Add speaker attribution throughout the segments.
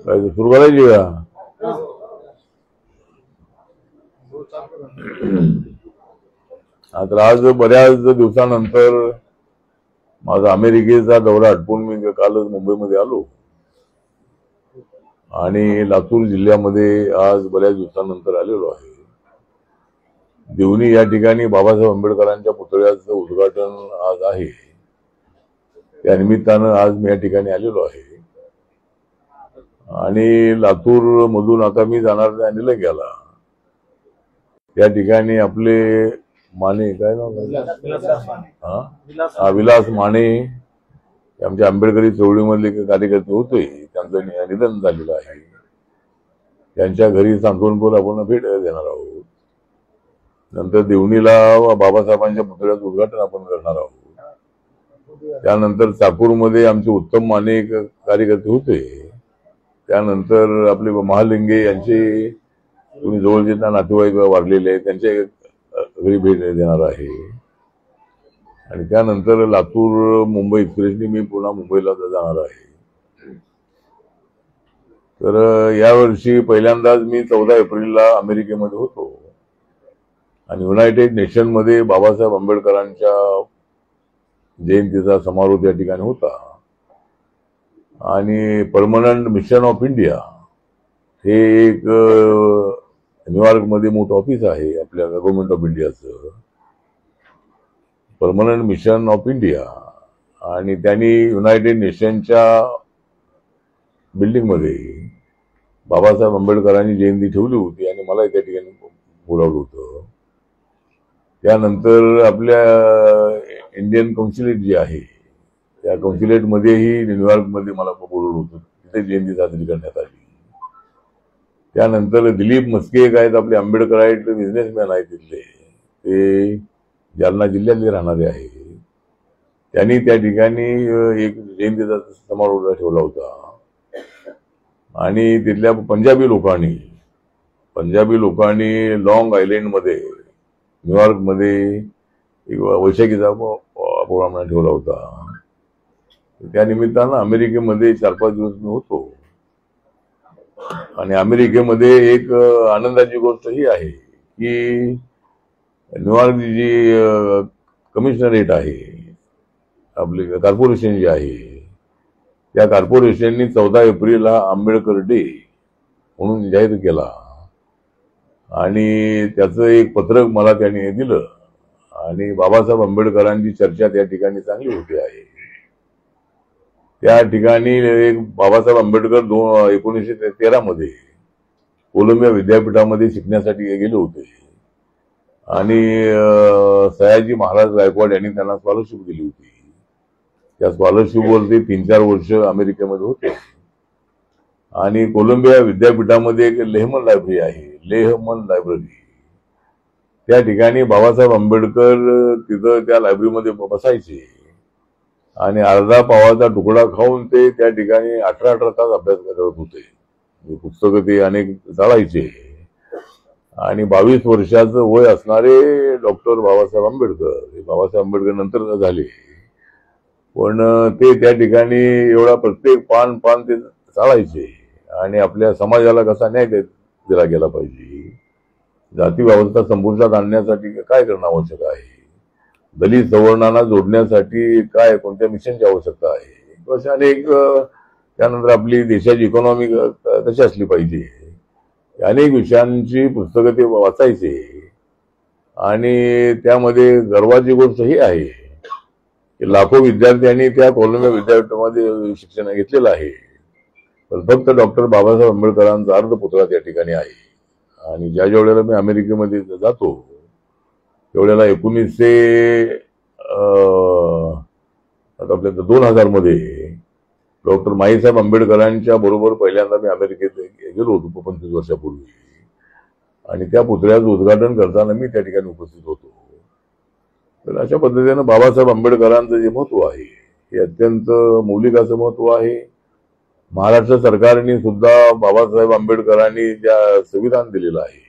Speaker 1: काय सुरू करायची का? तर आज बऱ्याच दिवसानंतर माझा अमेरिकेचा दौरा आटपून मी कालच मुंबईमध्ये आलो आणि लातूर जिल्ह्यामध्ये आज बऱ्याच दिवसानंतर आलेलो आहे. देवणी या ठिकाणी बाबासाहेब आंबेडकरांच्या पुतळ्याचं उद्घाटन आज आहे. त्या निमित्तानं आज मी या ठिकाणी आलेलो आहे आणि लातूर मधून आता मी जाणार निलंग्याला. त्या ठिकाणी आपले माने काय नाव विलास माने आमच्या आंबेडकरी चळवळीमधले कार्यकर्ते होते. त्यांचं निधन झालेलं आहे. त्यांच्या घरी सांत्वनपूर आपण भेट देणार आहोत. नंतर देवणीला बाबासाहेबांच्या पुतळ्याचं उद्घाटन आपण करणार आहोत. त्यानंतर चाकूरमध्ये आमचे उत्तम माने कार्यकर्ते होते. त्यानंतर आपले महालिंगे यांचे कोणी जवळचे नातेवाईक वारलेले आहेत त्यांच्या घरी भेट देणार आहे. आणि त्यानंतर लातूर मुंबई एक्सप्रेसने मी पुन्हा मुंबईला जाणार आहे. तर यावर्षी पहिल्यांदाच मी 14 एप्रिलला अमेरिकेमध्ये होतो आणि युनायटेड नेशन मध्ये बाबासाहेब आंबेडकरांच्या जयंतीचा समारोह त्या ठिकाणी होता. आणि परमनंट मिशन ऑफ इंडिया हे एक न्यूयॉर्कमध्ये मोठं ऑफिस आहे आपल्या गव्हर्नमेंट ऑफ इंडियाचं, परमनंट मिशन ऑफ इंडिया. आणि त्यांनी युनायटेड नेशनच्या बिल्डिंगमध्ये बाबासाहेब आंबेडकरांची जयंती ठेवली होती आणि मला त्या ठिकाणी बोलावलं होतं. त्यानंतर आपल्या इंडियन कौन्सिलेट जी आहे त्या कौन्सिलेटमध्येही न्यूयॉर्कमध्ये मला बोलवलं होतं. तिथे जयंती साजरी करण्यात आली. त्यानंतर दिलीप मस्के एक आहेत आपले आंबेडकराईट बिझनेसमॅन आहेत तिथले, ते जालना जिल्ह्यातले राहणारे आहे. त्यांनी त्या ठिकाणी एक जयंतीचा समारोह ठेवला होता. आणि तिथल्या पंजाबी लोकांनी लॉंग आयलंडमध्ये न्यूयॉर्कमध्ये एक वैशाखीचा प्रोग्राम ठेवला होता. त्या निमित्तानं अमेरिकेमध्ये 4-5 दिवस मी होतो. आणि अमेरिकेमध्ये एक आनंदाची गोष्ट ही आहे की न्यूयॉर्क जी कमिशनरेट आहे आपली कॉर्पोरेशन जी आहे त्या कॉर्पोरेशननी 14 एप्रिलला आंबेडकर डे म्हणून जाहीर केला. आणि त्याचं एक पत्रक मला त्यांनी दिलं आणि बाबासाहेब आंबेडकरांची चर्चा त्या ठिकाणी चांगली होती आहे. त्या ठिकाणी एक बाबासाहेब आंबेडकर 1913 मध्ये कोलंबिया विद्यापीठामध्ये शिकण्यासाठी गेले होते आणि सयाजी महाराज गायकवाड यांनी त्यांना स्कॉलरशिप दिली होती. त्या स्कॉलरशिपवरती 3-4 वर्ष अमेरिकेमध्ये होते. आणि कोलंबिया विद्यापीठामध्ये एक लेहमन लायब्ररी आहे, लेहमन लायब्ररी. त्या ठिकाणी बाबासाहेब आंबेडकर तिथं त्या लायब्ररीमध्ये बसायचे आणि अर्धा पावाचा तुकडा खाऊन ते त्या ठिकाणी 18 तास अभ्यास करत होते. पुस्तकं ते अनेक चाळायचे. आणि 22 वर्षाचं वय असणारे डॉक्टर बाबासाहेब आंबेडकर नंतर झाले. पण ते त्या ठिकाणी एवढा प्रत्येक पान ते चाळायचे आणि आपल्या समाजाला कसा न्याय दिला गेला पाहिजे, जाती व्यवस्था संपुष्टात आणण्यासाठी काय करणं आवश्यक आहे, दलित सवर्णांना जोडण्यासाठी काय कोणत्या मिशनची आवश्यकता आहे, अशा अनेक. त्यानंतर आपली देशाची इकॉनॉमी कशी असली पाहिजे, अनेक विषयांची पुस्तकं ते वाचायचे. आणि त्यामध्ये गर्वाची गोष्ट ही आहे की लाखो विद्यार्थ्यांनी त्या कोलंबिया विद्यापीठामध्ये शिक्षण घेतलेलं आहे. पण फक्त डॉक्टर बाबासाहेब आंबेडकरांचा अर्धपुतळा त्या ठिकाणी आहे. आणि ज्या वेळेला मी अमेरिकेमध्ये जातो त्यावेळेला 2000 मध्ये डॉक्टर माईसाहेब आंबेडकरांच्या बरोबर पहिल्यांदा मी अमेरिकेत गेलो होतो 25 वर्षापूर्वी. आणि त्या पुतळ्याचं उद्घाटन करताना मी त्या ठिकाणी उपस्थित होतो. तर अशा पद्धतीनं बाबासाहेब आंबेडकरांचं जे महत्व आहे हे अत्यंत मौलिक असं महत्व आहे. महाराष्ट्र सरकारने सुद्धा बाबासाहेब आंबेडकरांनी ज्या संविधान दिलेलं आहे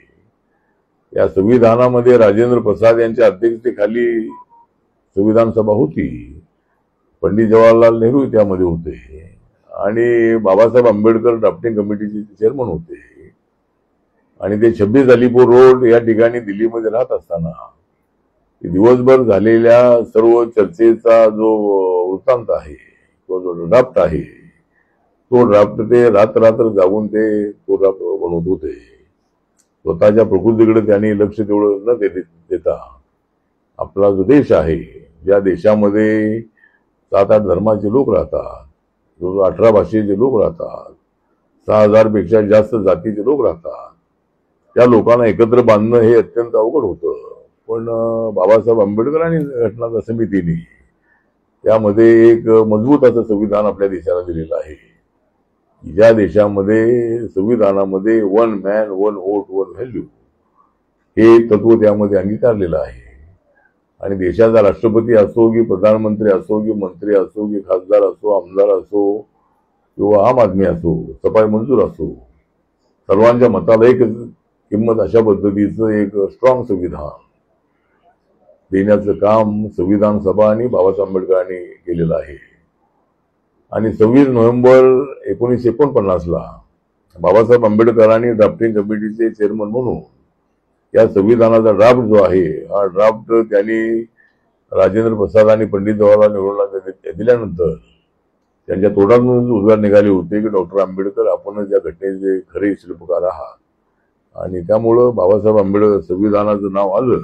Speaker 1: या संविधानामध्ये राजेंद्र प्रसाद यांच्या अध्यक्षतेखाली संविधान सभा होती पंडित जवाहरलाल नेहरू त्यामध्ये होते आणि बाबासाहेब आंबेडकर ड्राफ्टिंग कमिटीचे चेअरमन होते आणि ते 26 अलीपूर रोड या ठिकाणी दिल्लीमध्ये राहत असताना दिवसभर झालेल्या सर्व चर्चेचा जो वृत्तांत आहे किंवा जो ड्राफ्ट आहे तो ड्राफ्ट ते रात्र जागून ते तो ड्राफ्ट बनवत होते. स्वतःच्या प्रकृतीकडे त्यांनी लक्ष तेवढं न देता आपला जो देश आहे, ज्या देशामध्ये 7-8 धर्माचे लोक राहतात, 18 भाषेचे लोक राहतात, 6,000 पेक्षा जास्त जातीचे लोक राहतात, त्या लोकांना एकत्र बांधणं हे अत्यंत अवघड होतं. पण बाबासाहेब आंबेडकर आणि घटना समितीने त्यामध्ये एक मजबूत असं संविधान आपल्या देशाला दिलेलं आहे. ज्या देशामध्ये संविधानामध्ये 1 मॅन 1 वोट 1 व्हॅल्यू हे तत्व त्यामध्ये अंगीकारलेलं आहे. आणि देशाचा राष्ट्रपती असो की प्रधानमंत्री असो की मंत्री असो की खासदार असो, आमदार असो किंवा आम आदमी असो, सफाई मंजूर असो, सर्वांच्या मताला एक किंमत अशा पद्धतीचं एक स्ट्रॉंग संविधान देण्याचं काम संविधान सभा आणि बाबासाहेब आंबेडकरांनी केलेलं आहे. आणि 26 नोव्हेंबर 1949ला बाबासाहेब आंबेडकरांनी ड्राफ्टिंग कमिटीचे चेअरमन म्हणून या संविधानाचा ड्राफ्ट जो आहे हा ड्राफ्ट त्यांनी राजेंद्र प्रसाद आणि पंडित जवाहरलाल नेहरूंना दिल्यानंतर त्यांच्या तोंडातून उद्गार निघाले होते की डॉक्टर आंबेडकर आपणच या घटनेचे खरे शिल्पकार आहात. आणि त्यामुळं बाबासाहेब आंबेडकर संविधानाचं नाव आलं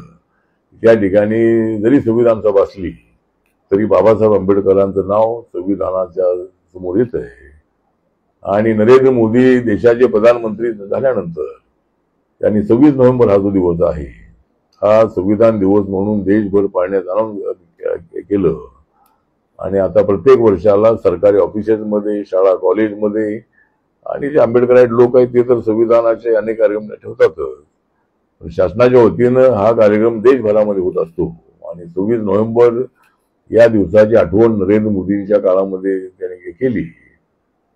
Speaker 1: त्या ठिकाणी जरी संविधान सभा असली तरी बाबासाहेब आंबेडकरांचं नाव संविधानाच्या समोर येत आहे. आणि नरेंद्र मोदी देशाचे प्रधानमंत्री झाल्यानंतर त्यांनी 26 नोव्हेंबर हा जो दिवस आहे हा संविधान दिवस म्हणून देशभर पाळण्यात आणून केलं. आणि आता प्रत्येक वर्षाला सरकारी ऑफिसेसमध्ये, शाळा कॉलेजमध्ये आणि जे आंबेडकराईट लोक आहेत ते तर संविधानाचे अनेक कार्यक्रम ठेवतातच, पण शासनाच्या वतीनं हा कार्यक्रम देशभरामध्ये होत असतो. आणि 26 नोव्हेंबर या दिवसाची आठवण नरेंद्र मोदींच्या काळामध्ये त्यांनी केली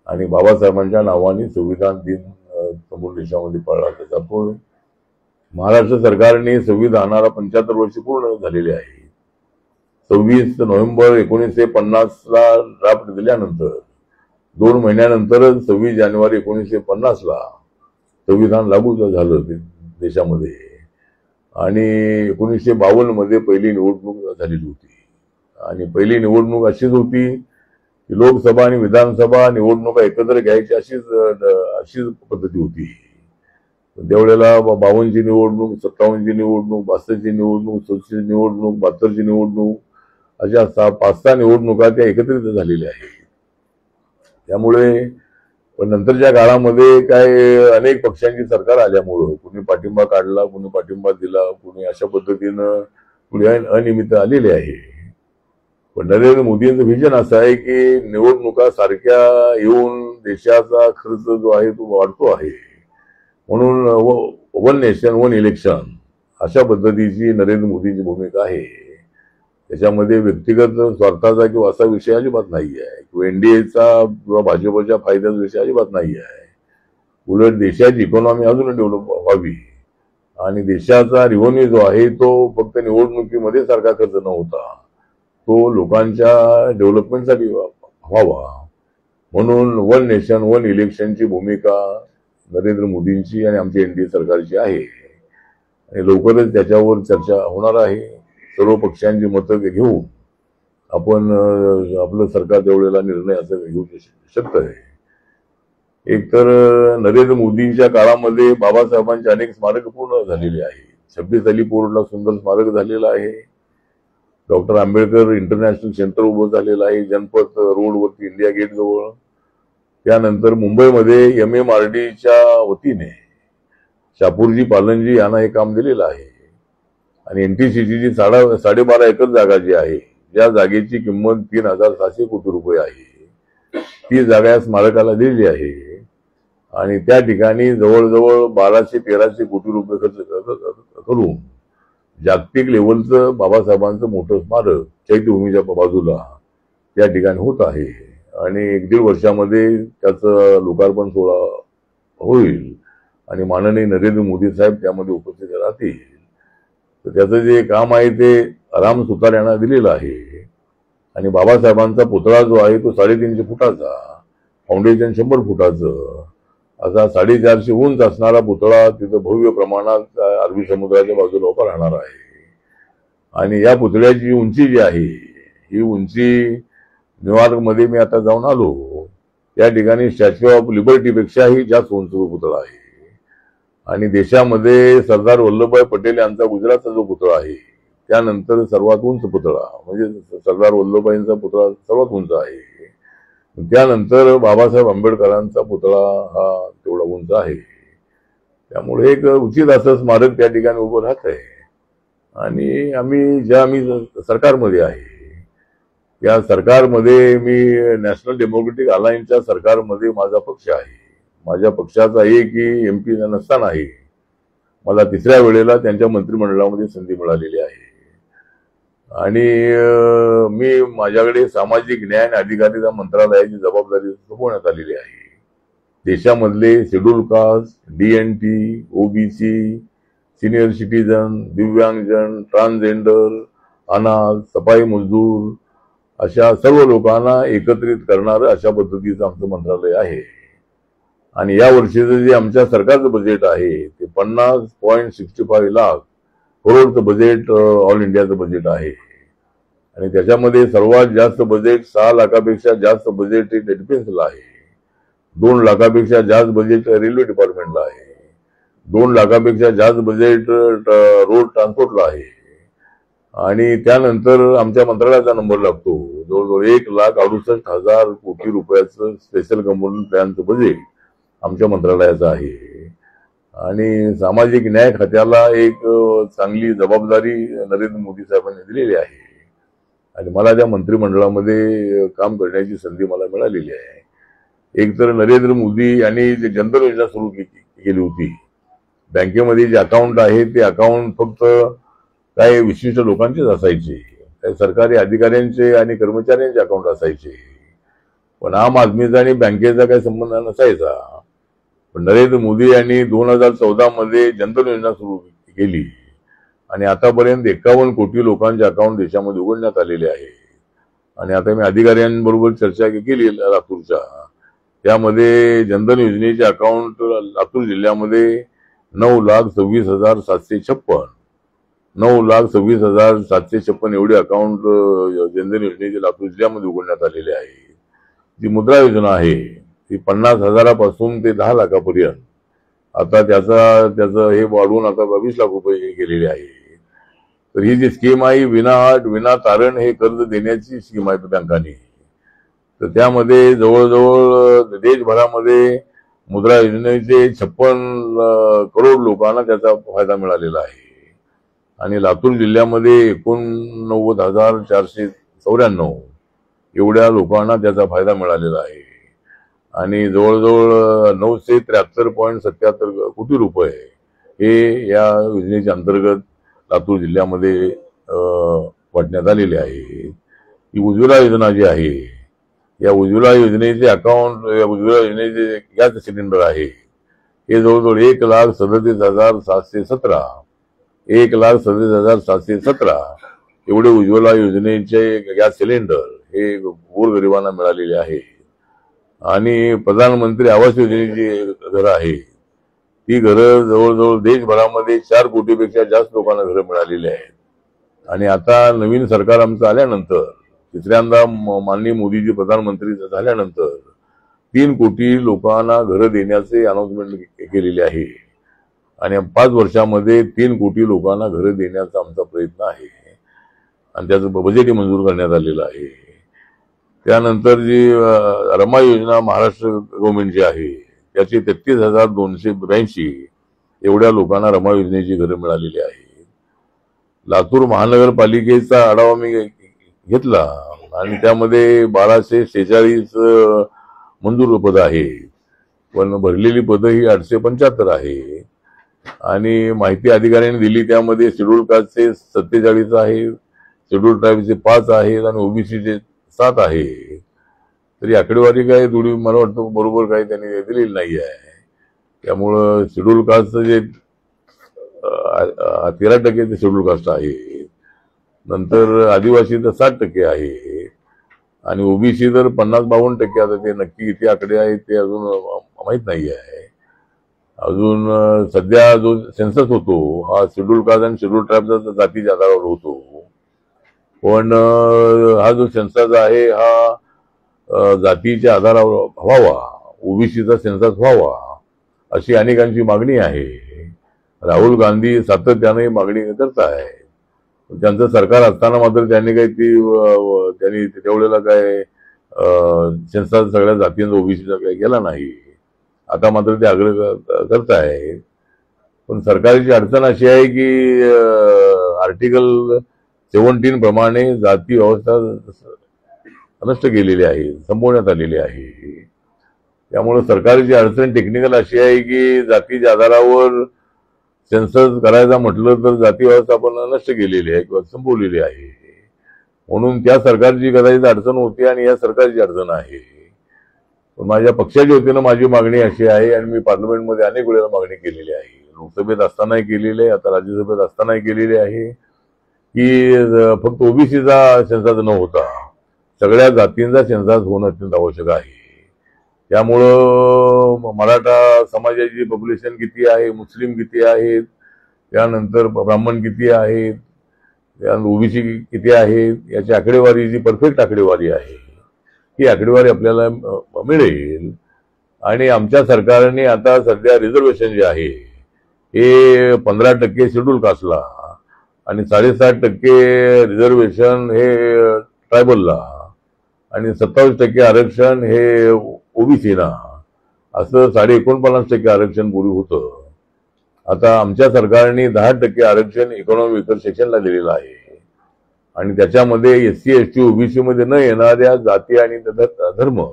Speaker 1: आणि बाबासाहेबांच्या नावाने संविधान दिन संपूर्ण देशामध्ये पाळला जातो. महाराष्ट्र सरकारने संविधानाला 75 वर्ष पूर्ण झालेली आहे. 26 नोव्हेंबर 1950ला ड्राफ्ट दिल्यानंतर 2 महिन्यानंतरच 26 जानेवारी 1950ला संविधान लागू झालं देशामध्ये. आणि 1952 मध्ये पहिली निवडणूक झालेली होती. आणि पहिली निवडणूक अशीच होती की लोकसभा आणि विधानसभा निवडणुका एकत्र घ्यायची अशीच पद्धती होती. त्यावेळेला 52 ची निवडणूक, 57 ची निवडणूक, 62 ची निवडणूक, 67 ची निवडणूक, 72 ची निवडणूक अशा 5-6 निवडणुका त्या एकत्रित झालेल्या आहेत. त्यामुळे पण नंतरच्या काळामध्ये काय अनेक पक्षांची सरकार आल्यामुळं कुणी पाठिंबा काढला, कुणी पाठिंबा दिला, कुणी अशा पद्धतीनं पुढे अनियमित आलेले आहे. पण नरेंद्र मोदींचं व्हिजन असं आहे की निवडणुका सारख्या येऊन देशाचा खर्च जो आहे तो वाढतो आहे, म्हणून 1 नेशन 1 इलेक्शन अशा पद्धतीची नरेंद्र मोदींची भूमिका आहे. त्याच्यामध्ये व्यक्तिगत स्वार्थाचा किंवा असा विषय अजिबात नाही आहे किंवा एनडीएचा किंवा भाजपच्या फायद्याचा विषय अजिबात नाही आहे. उलट देशाची इकॉनॉमी अजून डेव्हलप व्हावी आणि देशाचा रेव्हेन्यू जो आहे तो फक्त निवडणुकीमध्ये सारखा खर्च न होता तो लोकांच्या डेव्हलपमेंटसाठी व्हावा, म्हणून 1 नेशन 1 इलेक्शनची भूमिका नरेंद्र मोदींची आणि आमच्या एनडीए सरकारची आहे. आणि लवकरच त्याच्यावर चर्चा होणार आहे. सर्व पक्षांची मतं घेऊन आपण आपलं सरकार त्यावेळेला निर्णय असं घेऊ शकतं. एकतर नरेंद्र मोदींच्या काळामध्ये बाबासाहेबांचे अनेक स्मारक पूर्ण झालेले आहेत. 26 अलीपूरला सुंदर स्मारक झालेलं आहे. डॉक्टर आंबेडकर इंटरनॅशनल सेंटर उभं झालेलं आहे जनपथ रोडवरती इंडिया गेट जवळ. त्यानंतर मुंबईमध्ये MMRDच्या वतीने शापूरजी पालनजी यांना हे काम दिलेलं आहे. आणि NTCCची 12.5 एकर जागा जी आहे, ज्या जागेची किंमत 3,600 कोटी रुपये आहे, ती जागा या स्मारकाला दिलेली आहे. आणि त्या ठिकाणी जवळजवळ 1200-1300 कोटी रुपये खर्च करून जागतिक लेवलचं बाबासाहेबांचं मोठं स्मारक चैत्यभूमीच्या बाजूला त्या ठिकाणी होत आहे. आणि 1-1.5 वर्षामध्ये त्याचं लोकार्पण सोहळा होईल आणि माननीय नरेंद्र मोदी साहेब त्यामध्ये उपस्थित राहतील. तर त्याचं जे काम आहे ते राम सुतार यांना दिलेलं आहे. आणि बाबासाहेबांचा पुतळा जो आहे तो 350 फुटाचा, फाउंडेशन 100 फुटाचं, असा 450 उंच असणारा पुतळा तिथं भव्य प्रमाणात अरबी समुद्राच्या बाजूला उभा राहणार आहे. आणि या पुतळ्याची उंची जी आहे ही उंची न्यूयॉर्कमध्ये मी आता जाऊन आलो, त्या ठिकाणी स्टॅच्यू ऑफ लिबर्टीपेक्षाही जास्त उंच पुतळा आहे. आणि देशामध्ये सरदार वल्लभभाई पटेल यांचा गुजरातचा जो पुतळा आहे त्यानंतर सर्वात उंच पुतळा म्हणजे सरदार वल्लभभाईंचा पुतळा सर्वात उंच आहे. त्यानंतर बाबासाहेब आंबेडकरांचा पुतळा हा तेवढा उंच आहे. त्यामुळे एक उचित असं स्मारक त्या ठिकाणी उभं राहत आहे. आणि आम्ही सरकारमध्ये आहे, या सरकारमध्ये मी नॅशनल डेमोक्रेटिक अलायन्सच्या सरकारमध्ये माझा पक्ष आहे. माझ्या पक्षाचा एक की MP नसतानाही मला 3ऱ्या वेळेला त्यांच्या मंत्रिमंडळामध्ये संधी मिळालेली आहे. आणि मी माझ्याकडे सामाजिक न्याय आणि अधिकारिता मंत्रालयाची जबाबदारी सोपवण्यात आलेली आहे. देशामधले schedule caste, DNT, OBC, senior citizen, दिव्यांगजन, ट्रान्सजेंडर, अनाथ, सफाई मजदूर अशा सर्व लोकांना एकत्रित करणारं अशा पद्धतीचं आमचं मंत्रालय आहे. आणि या वर्षीचं जे आमच्या सरकारचं बजेट आहे ते 50.65 लाख करोडचं बजेट ऑल इंडियाचं बजेट आहे. आणि त्याच्यामध्ये सर्वात जास्त बजेट 6 लाखापेक्षा जास्त बजेट डिफेन्सला आहे, 2 लाखापेक्षा जास्त बजेट रेल्वे डिपार्टमेंटला आहे, 2 लाखापेक्षा जास्त बजेट रोड ट्रान्सपोर्टला आहे. आणि त्यानंतर आमच्या मंत्रालयाचा नंबर लागतो, जवळजवळ 1,68,000 कोटी रुपयाचं स्पेशल कंपोनंट प्लॅनचं बजेट आमच्या मंत्रालयाचं आहे. आणि सामाजिक न्याय खात्याला एक चांगली जबाबदारी नरेंद्र मोदी साहेबांनी दिलेली आहे. आणि मला त्या मंत्रिमंडळामध्ये काम करण्याची संधी मला मिळालेली आहे. एक तर नरेंद्र मोदी यांनी जे जनधन योजना सुरू केली होती, बँकेमध्ये जे अकाउंट आहे ते अकाउंट फक्त काही विशिष्ट लोकांचेच असायचे, काही सरकारी अधिकाऱ्यांचे आणि कर्मचाऱ्यांचे अकाउंट असायचे, पण आम आदमीचा आणि बँकेचा काही संबंध नसायचा. पण नरेंद्र मोदी यांनी 2014 मध्ये जनधन योजना सुरू केली आणि आतापर्यंत 51 कोटी लोकांचे अकाउंट देशामध्ये उघडण्यात आलेले आहे. आणि आता मी अधिकाऱ्यांबरोबर चर्चा केली लातूरच्या, त्यामध्ये जनधन योजनेचे अकाउंट लातूर जिल्ह्यामध्ये 9,26,756 9,26,756 एवढे अकाउंट जनधन योजनेचे लातूर जिल्ह्यामध्ये उघडण्यात आलेले आहे. जी मुद्रा योजना आहे ती 50,000पासून ते 10 लाखापर्यंत आता त्याचं हे वाढवून आता 22 लाख रुपये केलेले आहे. तर ही जी स्कीम आहे विना अट विना तारण हे कर्ज देण्याची स्कीम आहे बँकांनी. तर त्यामध्ये जवळजवळ देशभरामध्ये मुद्रा योजनेचे 56 करोड लोकांना त्याचा फायदा मिळालेला आहे. आणि लातूर जिल्ह्यामध्ये 89,494 एवढ्या लोकांना त्याचा फायदा मिळालेला आहे. आणि जवळजवळ 973.77 कोटी रुपये हे या योजनेच्या अंतर्गत लातूर जिल्ह्यामध्ये वाटण्यात आलेले आहे. ही उज्ज्वला योजना जी आहे, या उज्ज्वला योजनेचे अकाउंट, या उज्ज्वला योजनेचे गॅस सिलेंडर आहे हे जवळजवळ 1,37,717 1,37,717 एवढे उज्ज्वला योजनेचे गॅस सिलेंडर हे गोरगरिबांना मिळालेले आहे. आणि प्रधानमंत्री आवास योजनेची घरं आहे ती घरं जवळजवळ देशभरामध्ये 4 कोटीपेक्षा जास्त लोकांना घरं मिळालेली आहेत. आणि आता नवीन सरकार आमचं आल्यानंतर, 3ऱ्यांदा माननीय मोदीजी प्रधानमंत्री झाल्यानंतर 3 कोटी लोकांना घरं देण्याचे अनाउन्समेंट केलेले आहे. आणि 5 वर्षामध्ये 3 कोटी लोकांना घरं देण्याचा आमचा प्रयत्न आहे आणि त्याचं बजेटही मंजूर करण्यात आलेलं आहे. त्यानंतर जी रमा योजना महाराष्ट्र गव्हर्नमेंटची आहे त्याची 33,282 एवढ्या लोकांना रमा योजनेची घरं मिळालेली आहे. लातूर महानगरपालिकेचा आढावा मी घेतला आणि त्यामध्ये 1246 मंजूर पदं आहे, पण भरलेली पदं ही 875 आहे. आणि माहिती अधिकाऱ्यांनी दिली त्यामध्ये शेड्यूल कास्टचे 47 आहे, शेड्यूल ट्राईबचे 5 आहेत आणि OBCचे 7 आहे. तरी आकडेवारी काय थोडी मला वाटतं बरोबर काही त्यांनी दिलेली नाही आहे. त्यामुळं शेड्यूल कास्टचं जे 13% शेड्यूल कास्ट आहे, नंतर आदिवासी तर 60% आहे. आणि ओबीसी तर 50-52%. आता ते नक्की किती आकडे आहेत ते अजून माहीत नाही आहे. अजून सध्या जो सेन्सस होतो हा शेड्यूल कास्ट आणि शेड्यूल ट्राईबचा जातीच्या आधारावर होतो. पण हा जो सेन्सस आहे हा जातीच्या आधारावर व्हावा, ओबीसीचा सेन्सस व्हावा अशी अनेकांची मागणी आहे. राहुल गांधी सातत्याने मागणी करत आहे. त्यांचं सरकार असताना मात्र त्यांनी त्यांनी तेवढ्याला काय सेन्सस सगळ्या जातींचा ओबीसीचा काही केला नाही. आता मात्र ते आग्रह करत आहे. पण सरकारची अडचण अशी आहे की आर्टिकल 17 प्रमाणे जाती व्यवस्था नष्ट केलेली आहे, संपवण्यात आलेली आहे. त्यामुळे सरकारची अडचण टेक्निकल अशी आहे की जातीच्या आधारावर सेन्सस करायचा म्हटलं तर जाती व्यवस्थापन नष्ट केलेली आहे किंवा संपवलेली आहे. म्हणून त्या सरकारची कदाचित अडचण होती आणि या सरकारची अडचण आहे. पण माझ्या पक्षाच्या वतीनं माझी मागणी अशी आहे आणि मी पार्लमेंटमध्ये अनेक वेळेला मागणी केलेली आहे, लोकसभेत असतानाही केलेली आहे, आता राज्यसभेत असतानाही केलेली आहे की फक्त ओबीसीचा सेन्सस न होता सगळ्या जातींचा सेन्सस होणं अत्यंत आवश्यक आहे. त्यामुळं मराठा समाजाची पॉप्युलेशन किती आहे, मुस्लिम किती आहेत, त्यानंतर ब्राह्मण किती आहेत, त्यानंतर ओबीसी किती आहेत, याची आकडेवारी जी परफेक्ट आकडेवारी आहे ही आकडेवारी आपल्याला मिळेल. आणि आमच्या सरकारने आता सध्या रिझर्वेशन जे आहे हे 15% शेड्यूल कास्टला आणि 7.5% रिझर्वेशन हे ट्रायबलला आणि 27% आरक्षण हे ओबीसीला, असं 49.5% आरक्षण पूर्वी होतं. आता आमच्या सरकारने 10% आरक्षण इकॉनॉमी विकर सेक्शनला दिलेलं आहे. आणि त्याच्यामध्ये एससी एसटी ओबीसी मध्ये न येणाऱ्या जाती आणि धर्म,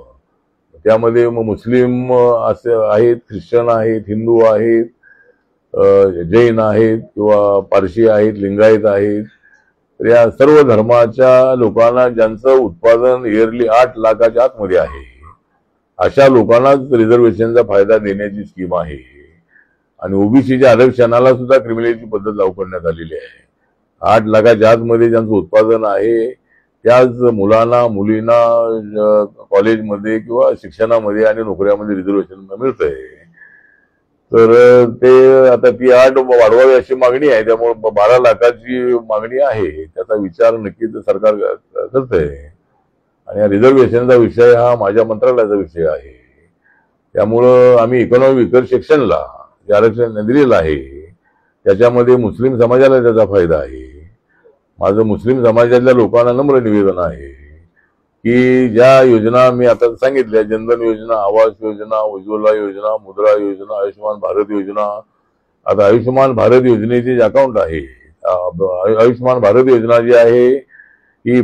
Speaker 1: त्यामध्ये मुस्लिम असे आहेत, ख्रिश्चन आहेत, हिंदू आहेत, जैन आहेत किंवा पारशी आहेत, लिंगायत आहेत, तर या सर्व धर्माच्या लोकांना ज्यांचं उत्पादन इयरली 8 लाखाच्या आतमध्ये आहे अशा लोकांनाच रिझर्वेशनचा फायदा देण्याची स्कीम आहे. आणि ओबीसीच्या आरक्षणाला सुद्धा क्रिमिनलची पद्धत लागू करण्यात आलेली आहे. 8 लाखाच्या आतमध्ये ज्यांचं उत्पादन आहे त्याच मुलांना मुलींना कॉलेजमध्ये किंवा शिक्षणामध्ये आणि नोकऱ्यामध्ये रिझर्वेशन मिळतंय. तर ते आता ती 8 वाढवावी अशी मागणी आहे. त्यामुळे 12 लाखाची मागणी आहे. त्याचा विचार नक्कीच सरकार करतंय. आणि या रिझर्वेशनचा विषय हा माझ्या मंत्रालयाचा विषय आहे. त्यामुळं आम्ही इकॉनॉमी विकर सेक्शनला जे आरक्षण दिलेलं आहे त्याच्यामध्ये मुस्लिम समाजाला त्याचा फायदा आहे. माझं मुस्लिम समाजातल्या लोकांना नम्र निवेदन आहे की ज्या योजना मी आता सांगितल्या, जनधन योजना, आवास योजना, उज्ज्वला योजना, मुद्रा योजना, आयुष्यमान भारत योजना, आता आयुष्यमान भारत योजनेचे जे अकाउंट आहे, आयुष्यमान भारत योजना जी आहे ही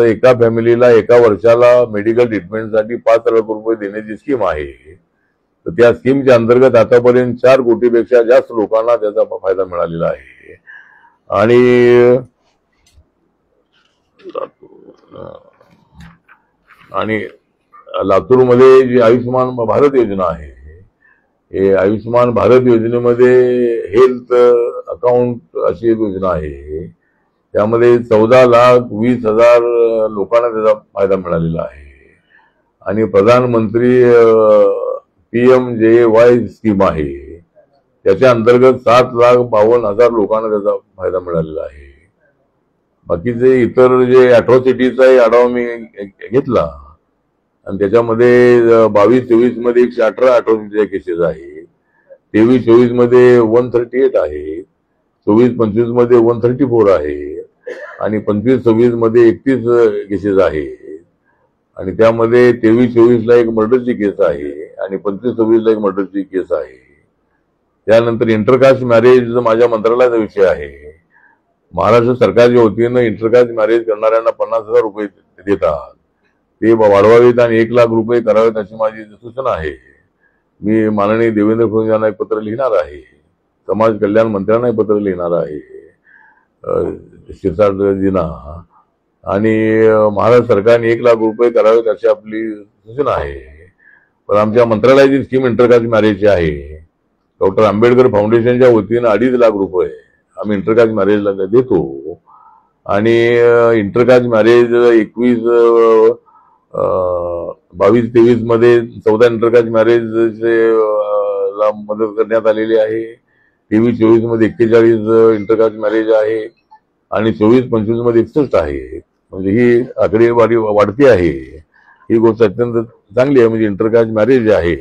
Speaker 1: एका फॅमिलीला एका वर्षाला मेडिकल ट्रीटमेंटसाठी 5 लाख रुपये देण्याची स्कीम आहे. तर त्या स्कीमच्या अंतर्गत आतापर्यंत 4 कोटीपेक्षा जास्त लोकांना त्याचा फायदा मिळालेला आहे. आणि लातूरमध्ये जी आयुष्यमान भारत योजना आहे, हे आयुष्यमान भारत योजनेमध्ये हेल्थ अकाउंट अशी एक योजना आहे. त्यामध्ये 14,20,000 लोकांना त्याचा फायदा मिळालेला आहे. आणि प्रधानमंत्री PMJY स्कीम आहे, त्याच्या अंतर्गत 7,52,000 लोकांना त्याचा फायदा मिळालेला आहे. बाकीचे इतर जे अॅट्रॉसिटीचा आढावा मी घेतला आणि त्याच्यामध्ये 22-24 मध्ये 118 अॅट्रॉसिटीच्या केसेस आहेत, 23-24 मध्ये 138 आहे, 24-25 मध्ये 134 आहे आणि 25-26 मध्ये 31 केसेस आहेत. आणि त्यामध्ये 23-24 ला एक मर्डरची केस आहे आणि 25-26 ला एक मर्डरची केस आहे. त्यानंतर इंटरकास्ट मॅरेज माझ्या मंत्रालयाचा विषय आहे. महाराष्ट्र सरकारच्या वतीनं इंटरकास्ट मॅरेज करणाऱ्यांना 50,000 रुपये देतात, ते वाढवावेत आणि 1 लाख रुपये करावेत अशी माझी सूचना आहे. मी माननीय देवेंद्र फडणवीस यांना एक पत्र लिहिणार आहे, समाज कल्याण मंत्र्यांना एक पत्र लिहिणार आहे, शिरसाटजींना, आणि महाराष्ट्र सरकारने 1 लाख रुपये करावेत अशी आपली सूचना आहे. पण आमच्या मंत्रालयाची स्कीम इंटरकास्ट मॅरेजची आहे. डॉक्टर आंबेडकर फाउंडेशनच्या वतीनं 2.5 लाख रुपये आम्ही इंटरकास्ट मॅरेजला देतो. आणि इंटरकास्ट मॅरेज 21 22-23 मध्ये 14 इंटरकास्ट मॅरेज ला मदत करण्यात आलेली आहे. 23-24 मध्ये 41 इंटरकास्ट मॅरेज आहे आणि 24-25 मध्ये 61 आहे. म्हणजे ही आकडेवारी वाढती आहे. ही गोष्ट अत्यंत चांगली आहे. म्हणजे इंटरकास्ट मॅरेज आहे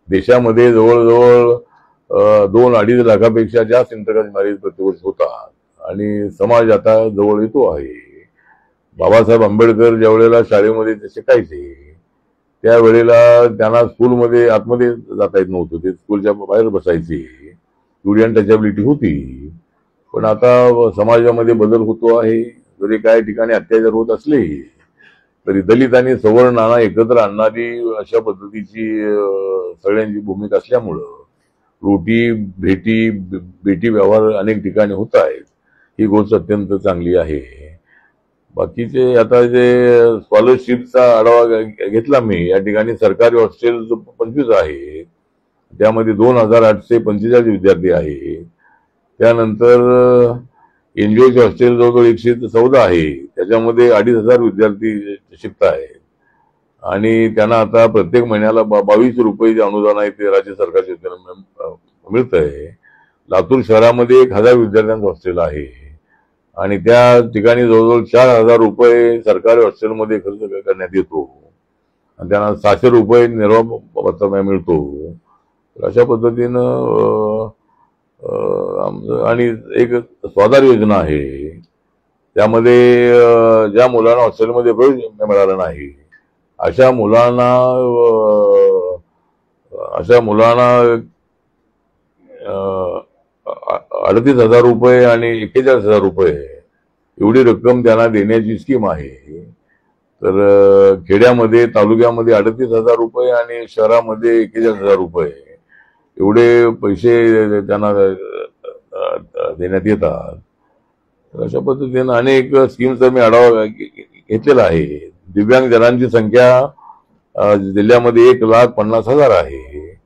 Speaker 1: देशामध्ये जवळजवळ 2-2.5 लाखापेक्षा जास्त इंटरकास्ट मॅरेज प्रतिवर्ष होतात आणि समाज आता जवळ येतो आहे. बाबासाहेब आंबेडकर ज्या वेळेला शाळेमध्ये ते शिकायचे त्यावेळेला त्यांना स्कूलमध्ये आतमध्ये जाता येत नव्हतं. ते स्कूलच्या बाहेर बसायचे. एवढी अनटचॅबिलिटी होती. पण आता समाजामध्ये बदल होतो आहे. जरी काही ठिकाणी अत्याचार होत असले तरी दलित आणि सवर्णांना एकत्र आणणारी अशा पद्धतीची सगळ्यांची भूमिका असल्यामुळं रोटी बेटी व्यवहार अनेक ठिकाणी होत आहेत. ही गोष्ट अत्यंत चांगली आहे. बाकीचे आता जे स्कॉलरशिपचा आढावा घेतला मी, या ठिकाणी सरकारी हॉस्टेल 25 आहे, त्यामध्ये 2,845 विद्यार्थी आहे. त्यानंतर एनजीओचे हॉस्टेल जवळजवळ 114 आहे, त्याच्यामध्ये 2,500 विद्यार्थी शिकत आहेत आणि त्यांना आता प्रत्येक महिन्याला 22 रुपये अनुदान आहे ते राज्य सरकारच्या मिळत आहे. लातूर शहरामध्ये 1,000 विद्यार्थ्यांचं हॉस्टेल आहे आणि त्या ठिकाणी जवळजवळ 4,000 रुपये सरकारी हॉस्टेलमध्ये खर्च करण्यात येतो आणि त्यांना 600 रुपये निर्वाह भत्ता मिळतो. अशा पद्धतीनं आणि एक स्वाधार योजना आहे, त्यामध्ये ज्या मुलांना हॉस्टेलमध्ये प्रवेश मिळाला नाही अशा मुलांना 38,000 रुपये आणि 41,000 रुपये एवढी रक्कम त्यांना देण्याची स्कीम आहे. तर खेड्यामध्ये तालुक्यामध्ये 38,000 रुपये आणि शहरामध्ये 41,000 रुपये एवढे पैसे त्यांना देण्यात येतात. अशा पद्धतीने अनेक स्कीमचा मी आढावा घेतलेला आहे. दिव्यांग जनांची संख्या जिल्ह्यामध्ये 1,50,000 आहे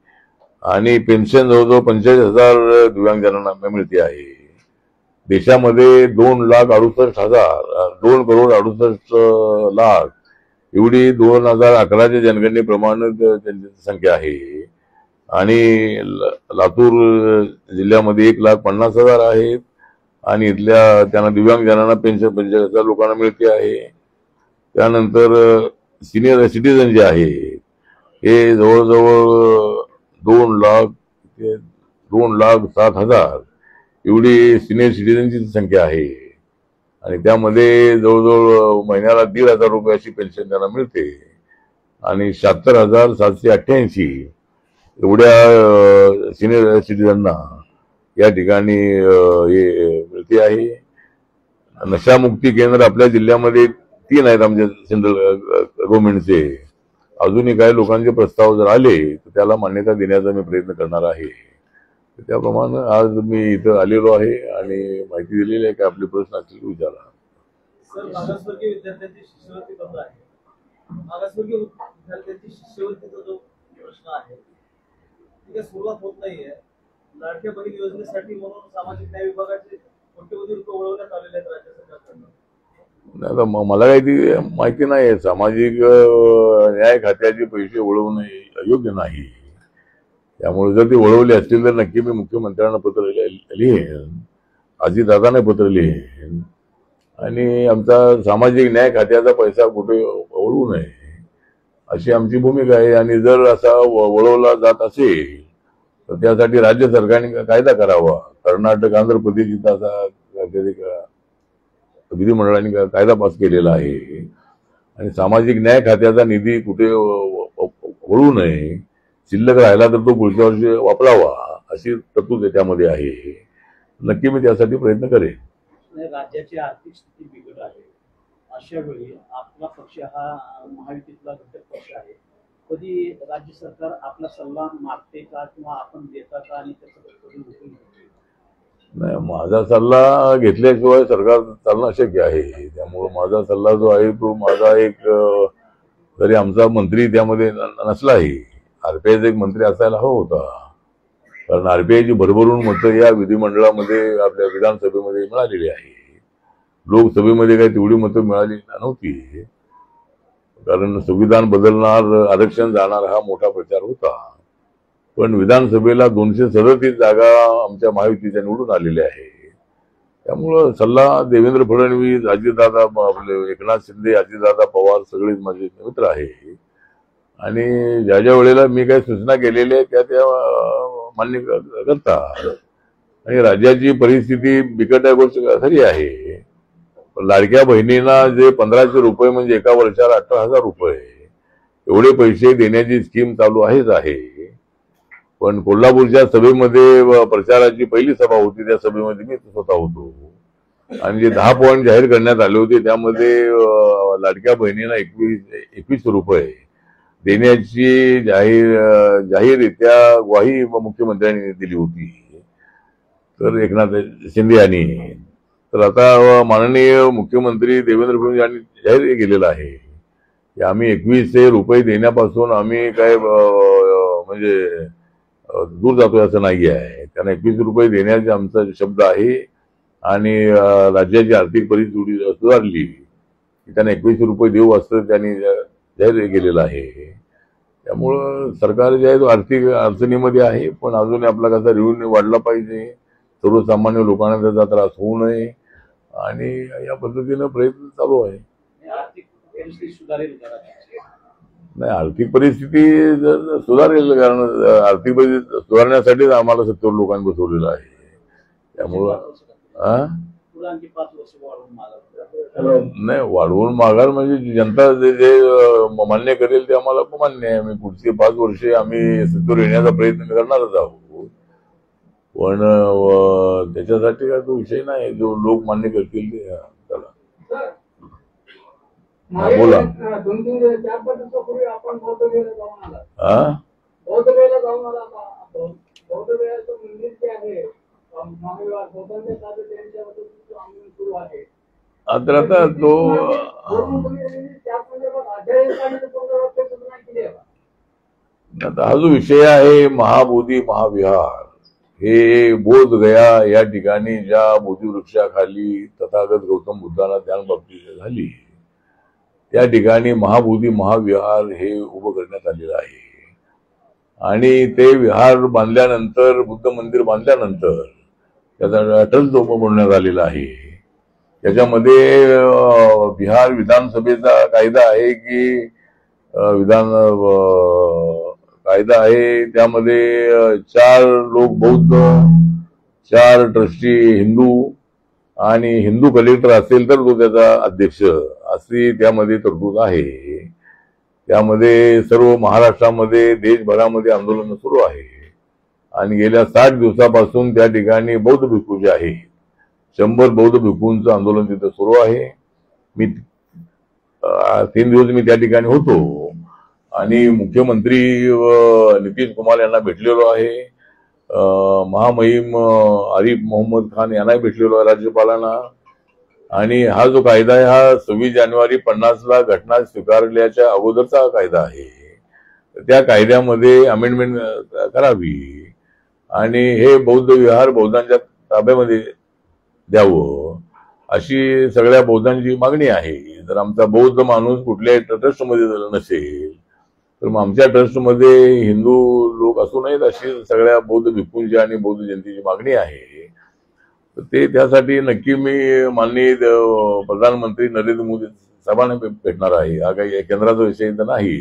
Speaker 1: आणि पेन्शन जवळजवळ 45,000 दिव्यांग जनांना मिळते आहे. देशामध्ये 2,68,000 एवढी 2011च्या जनगणनेप्रमाणे त्यांची संख्या आहे आणि लातूर जिल्ह्यामध्ये 1,50,000 आहेत आणि इथल्या त्यांना दिव्यांग जनांना पेन्शन 45,000 लोकांना मिळते आहे. त्यानंतर सिनियर सिटीजन जे आहे हे जवळजवळ 2,07,000 एवढी सिनियर सिटीजनची संख्या आहे आणि त्यामध्ये जवळजवळ महिन्याला 1,500 रुपये अशी पेन्शन त्यांना मिळते आणि 76,788 एवढ्या सिनियर सिटीजनना या ठिकाणी हे मिळते आहे. नशामुक्ती केंद्र आपल्या जिल्ह्यामध्ये 3 आहेत आमच्या सेंट्रल गव्हर्नमेंटचे. अजूनही काही लोकांचे प्रस्ताव जर आले तर त्याला मान्यता देण्याचा मी प्रयत्न करणार आहे. त्याप्रमाणे आज मी इथं आलेलो आहे आणि माहिती दिलेली आहे की आपले प्रश्न असतील विचारा.
Speaker 2: सर, मागासवर्गीय विद्यार्थ्यांची शिष्यवृत्ती बंद आहे. मागासवर्गीय विद्यार्थ्यांची शिष्यवृत्तीचा जो प्रश्न आहे ती सुरुवात होत नाहीये. लाडक्या बहीण योजनेसाठी म्हणून सामाजिक न्याय विभागाचे कोट्यवधी रुपये वळवण्यात आलेले आहेत राज्य सरकारकडून.
Speaker 1: आता मला काही ती माहिती नाही. सामाजिक न्याय खात्याचे पैसे वळवणे योग्य नाही. त्यामुळे जर ते वळवले असतील तर नक्की मी मुख्यमंत्र्यांना पत्र लिहेन, अजितदादांना पत्र लिहेन आणि आमचा सामाजिक न्याय खात्याचा पैसा कुठे वळवू नये अशी आमची भूमिका आहे. आणि जर असा वळवला जात असेल तर त्यासाठी राज्य सरकारने कायदा करावा. कर्नाटक, आंध्र प्रदेश इथं असा विधिमंडळाने कायदा पास केलेला आहे आणि सामाजिक न्याय खात्याचा निधी कुठे वळू नये, शिल्लक राहिला तर तो पुढच्या वर्षी वापरावा अशी तरतूद त्यामध्ये आहे. नक्की मी त्यासाठी प्रयत्न करेन.
Speaker 2: राज्याची आर्थिक स्थिती बिघड आहे, अशा वेळी आपला पक्ष हा महायुतीतला घटक पक्ष आहे. कधी राज्य सरकार आपला सल्ला मागते का किंवा आपण देता का आणि त्याचा
Speaker 1: नाही, माझा सल्ला घेतल्याशिवाय सरकार चालणं अशक्य आहे. त्यामुळे माझा सल्ला जो आहे तो माझा एक जरी आमचा मंत्री त्यामध्ये नसलाही आरपीआयचा एक मंत्री असायला हवा होता, कारण आरपीआयची भरभरून मतं या विधिमंडळामध्ये आपल्या विधानसभेमध्ये मिळालेली आहे. लोकसभेमध्ये काही तेवढी मतं मिळाली नव्हती. कारण संविधान बदलणार, आरक्षण जाणार हा मोठा प्रचार होता. पण विधानसभेला 237 जागा आमच्या महायुतीच्या निवडून आलेल्या आहे. त्यामुळं सल्ला देवेंद्र फडणवीस, अजितदादा, आपले एकनाथ शिंदे, अजितदादा पवार सगळेच माझे मित्र आहे. आणि ज्या ज्या वेळेला मी काही सूचना केलेल्या त्या त्या मान्य करतात. आणि राज्याची परिस्थिती बिकट आहे, गोष्ट खरी आहे. लाडक्या बहिणींना जे 1500 रुपये म्हणजे एका वर्षाला 18,000 रुपये एवढे पैसे देण्याची स्कीम चालू आहेच आहे. पण कोल्हापूरच्या सभेमध्ये प्रचाराची पहिली सभा होती, त्या सभेमध्ये मी स्वतः होतो. आणि जे 10 पॉईंट जाहीर करण्यात आले होते त्यामध्ये लाडक्या बहिणींना 21 रुपये देण्याची जाहीररित्या ग्वाही मुख्यमंत्र्यांनी दिली होती, तर एकनाथ शिंदे यांनी. तर आता माननीय मुख्यमंत्री देवेंद्र फडणवीस यांनी जाहीर केलेलं आहे की आम्ही 21 रुपये देण्यापासून आम्ही काय म्हणजे दूर जातोय असं नाही आहे. त्यांना 21 रुपये देण्याचे आमचा शब्द आहे. आणि राज्याची आर्थिक परिस्थिती सुधारली की त्यांना 21 रुपये देऊ असं त्यांनी जाहीर केलेलं आहे. त्यामुळं सरकार जे आहे आर्थिक अडचणीमध्ये आहे, पण अजून आपला कसा रेव्हेन्यू वाढला पाहिजे, सर्वसामान्य लोकांना त्याचा त्रास होऊ नये, आणि या पद्धतीनं प्रयत्न चालू आहे.
Speaker 2: आर्थिक परिस्थिती सुधारेल का?
Speaker 1: नाही, आर्थिक परिस्थिती जर सुधारेल, कारण आर्थिक परिस्थिती सुधारण्यासाठीच आम्हाला 70 लोकांनी बसवलेलं आहे. त्यामुळं नाही, वाढवून मागाल म्हणजे जनता जे मान्य करेल ते आम्हाला मान्य आहे. आम्ही पुढची 5 वर्षे आम्ही सत्तेवर येण्याचा प्रयत्न करणारच आहोत. पण त्याच्यासाठी काय तो विषय नाही, जो लोक मान्य करतील ते. चला बोला.
Speaker 3: 2-3 दिवस 4-5 दिवसापूर्वी आपण बौद्धविहारला जाऊन आला. बौद्धविहारला जाऊन आला. बौद्धविहाराचं मंदिर जे आहे महाविहार बौद्धांच्या ताब्यात त्यांच्याबद्दल आंदोलन सुरू आहे.
Speaker 1: आता तो आता हा जो विषय आहे महाबोधी महाविहार, हे बोध गया या ठिकाणी ज्या बोधिवृक्षाखाली तथागत गौतम बुद्धांना ध्यानबाबती झाली त्या ठिकाणी महाबोधी महाविहार हे उभं करण्यात आलेलं आहे. आणि ते विहार बांधल्यानंतर, बुद्ध मंदिर बांधल्यानंतर त्याचा ट्रस्ट उभं बनवण्यात आलेला आहे. त्याच्यामध्ये बिहार विधानसभेचा कायदा आहे की कायदा आहे, त्यामध्ये 4 लोक बौद्ध, 4 ट्रस्टी हिंदू, आणि हिंदू कलेक्टर असेल तर तो त्याचा अध्यक्ष, अशी त्यामध्ये तरतूद आहे. त्यामध्ये सर्व महाराष्ट्रामध्ये, देशभरामध्ये आंदोलन सुरू आहे. आणि गेल्या 60 दिवसापासून त्या ठिकाणी बौद्ध भिक्खू जे आहे 100 बौद्ध भिक्खूंचं आंदोलन तिथं सुरू आहे. मी 3 दिवस मी त्या ठिकाणी होतो आणि मुख्यमंत्री नितीश कुमार यांना भेटलेलो आहे. महामहिम आरिफ मोहम्मद खान यांना भेटलेलो आहे, राज्यपालांना. आणि हा जो कायदा आहे हा 26 जानेवारी 50ला घटना स्वीकारल्याच्या अगोदरचा कायदा आहे. त्या कायद्यामध्ये अमेंडमेंट करावी आणि हे बौद्ध विहार बौद्धांच्या ताब्यामध्ये द्यावं अशी सगळ्या बौद्धांची मागणी आहे. जर आमचा बौद्ध माणूस कुठल्याही ट्रस्टमध्ये नसेल तर मग आमच्या ट्रस्टमध्ये हिंदू लोक असू नयेत अशी सगळ्या बौद्ध भिक्खूंची आणि बौद्ध जनतेची मागणी आहे. ते त्यासाठी नक्की मी माननीय प्रधानमंत्री नरेंद्र मोदी साहेबांना भेटणार आहे. हा काही केंद्राचा विषय तर नाही,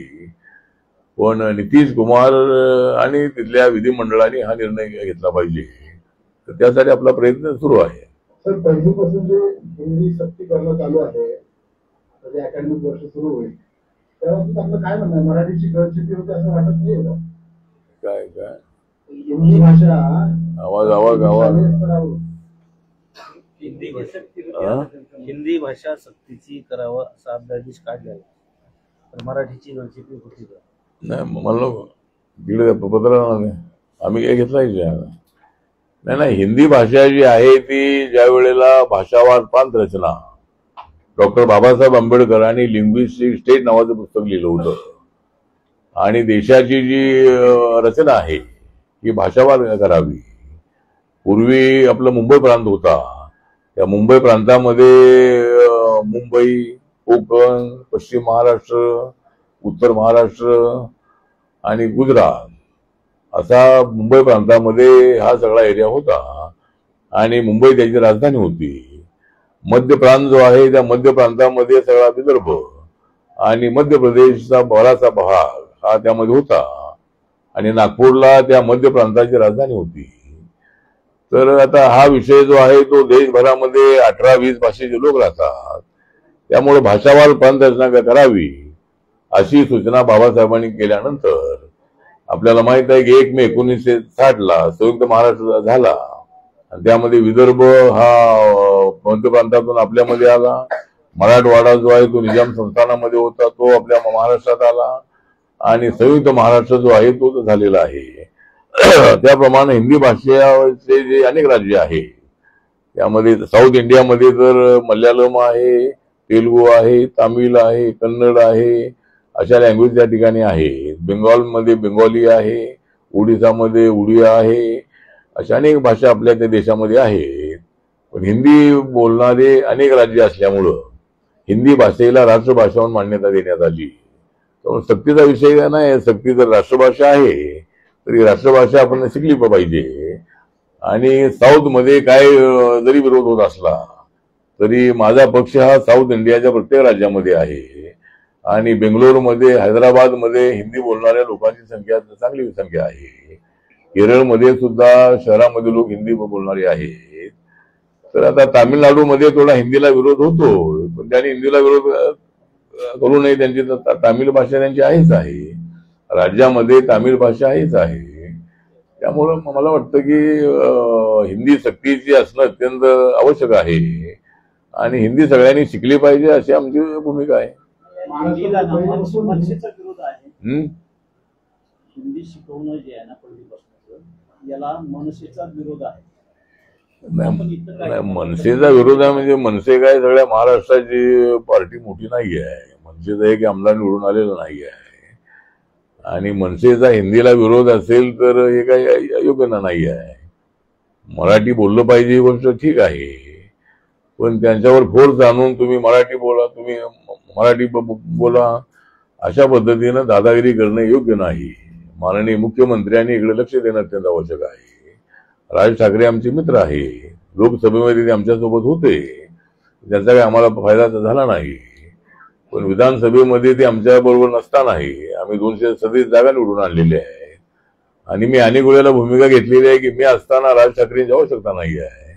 Speaker 1: पण नितीश कुमार आणि तिथल्या विधिमंडळाने हा निर्णय घेतला पाहिजे. तर त्यासाठी आपला प्रयत्न सुरू आहे.
Speaker 3: सर, पहिलीपासून जे हिंदी सक्ती करणं चालू आहे, म्हणजे अकॅडमिक वर्ष सुरू होईल त्याबाबतीत आपलं काय म्हणणं आहे? मराठीची गळचेपी होते असं वाटत नाही का?
Speaker 1: काय काय
Speaker 3: हिंदी भाषा
Speaker 1: आवाज
Speaker 2: हिंदी भाषा सक्तीची करावं असा अध्यादेश काढलेला, तर मराठीची गळचेपी होती का?
Speaker 1: नाही, मला तिकडे पत्र आम्ही काय घेतला नाही. हिंदी भाषा जी आहे ती ज्या वेळेला भाषावाद प्रांत रचना डॉक्टर बाबासाहेब आंबेडकरांनी लिंग्विस्टिक स्टेट नावाचं पुस्तक लिहिलं होतं. आणि देशाची जी रचना आहे ही भाषावाद करावी. पूर्वी आपला मुंबई प्रांत होता, त्या मुंबई प्रांतामध्ये मुंबई, कोकण, पश्चिम महाराष्ट्र, उत्तर महाराष्ट्र आणि गुजरात असा मुंबई प्रांतामध्ये हा सगळा एरिया होता आणि मुंबई त्याची राजधानी होती. मध्य प्रांत जो आहे त्या मध्य प्रांतामध्ये सगळा विदर्भ आणि मध्य प्रदेशचा बराचसा भाग हा त्यामध्ये होता आणि नागपूरला त्या मध्य प्रांताची राजधानी होती. तर आता हा विषय जो आहे तो देशभरामध्ये 18-20 भाषेचे लोक राहतात, त्यामुळे भाषावार प्रांत रचना करावी अशी सूचना बाबासाहेबांनी केल्यानंतर आपल्याला माहित आहे की 1 मे 1960 संयुक्त महाराष्ट्र झाला आणि त्यामध्ये विदर्भ हा मध्य प्रांतातून आपल्यामध्ये आला. मराठवाडा जो आहे तो निजाम संस्थानामध्ये होता तो आपल्या महाराष्ट्रात आला आणि संयुक्त महाराष्ट्र जो आहे तो झालेला आहे. त्याप्रमाणे हिंदी भाषेचे जे अनेक राज्य आहे त्यामध्ये साऊथ इंडियामध्ये तर मल्याळम आहे, तेलुगू आहे, तामिळ आहे, कन्नड आहे, अशा लँग्वेज त्या ठिकाणी आहे. बेंगॉलमध्ये बेंगॉली आहे, ओडिसामध्ये उडिया आहे, अशा अनेक भाषा आपल्या त्या देशामध्ये आहेत. पण हिंदी बोलणारे अनेक राज्य असल्यामुळं हिंदी भाषेला राष्ट्रभाषा म्हणून मान्यता देण्यात आली. त्यामुळे सक्तीचा विषय नाही, सक्ती जर राष्ट्रभाषा आहे तरी राष्ट्रभाषा आपण शिकली पाहिजे. आणि साऊथ मध्ये काय जरी विरोध होत असला तरी माझा पक्ष हा साऊथ इंडियाच्या प्रत्येक राज्यामध्ये आहे आणि बेंगलोरमध्ये, हैदराबादमध्ये हिंदी बोलणाऱ्या लोकांची संख्या चांगली संख्या आहे. केरळमध्ये सुद्धा शहरामध्ये लोक हिंदी बोलणारे आहेत. तर आता तामिळनाडूमध्ये थोडा हिंदीला विरोध होतो, पण त्यांनी हिंदीला विरोध करू नये, त्यांची तामिळ भाषा त्यांची आहेच आहे, राज्यामध्ये तामिळ भाषा आहेच आहे. त्यामुळं मला वाटतं की हिंदी सक्तीची असणं अत्यंत आवश्यक आहे आणि हिंदी सगळ्यांनी शिकली पाहिजे अशी आमची भूमिका आहे.
Speaker 2: मनसेचा विरोध आहे.
Speaker 4: हिंदी शिकवणं जे आहे ना पहिलीपासून याला मनसेचा विरोध आहे.
Speaker 1: मनसेचा विरोध आहे म्हणजे मनसे काय सगळ्या महाराष्ट्राची पार्टी मोठी नाही आहे. मनसेचा एक आमदार निवडून आलेला नाही आहे आणि मनसेचा हिंदीला विरोध असेल तर हे काही योग्य नाही आहे. मराठी बोललं पाहिजे ही गोष्ट ठीक आहे, पण त्यांच्यावर फोर्स आणून तुम्ही मराठी बोला, तुम्ही मराठी बोला अशा पद्धतीनं दादागिरी करणं योग्य नाही. माननीय मुख्यमंत्र्यांनी इकडे लक्ष देणं अत्यंत आवश्यक आहे. राज ठाकरे आमचे मित्र आहे, लोकसभेमध्ये ते आमच्यासोबत होते, त्याचा काही आम्हाला फायदा झाला नाही, पण विधानसभेमध्ये ते आमच्या बरोबर नसतानाही आम्ही 237 जागा निवडून आणलेल्या आहेत आणि मी अनेक वेळेला भूमिका घेतलेली आहे की मी असताना राज ठाकरेंची आवश्यकता नाही आहे.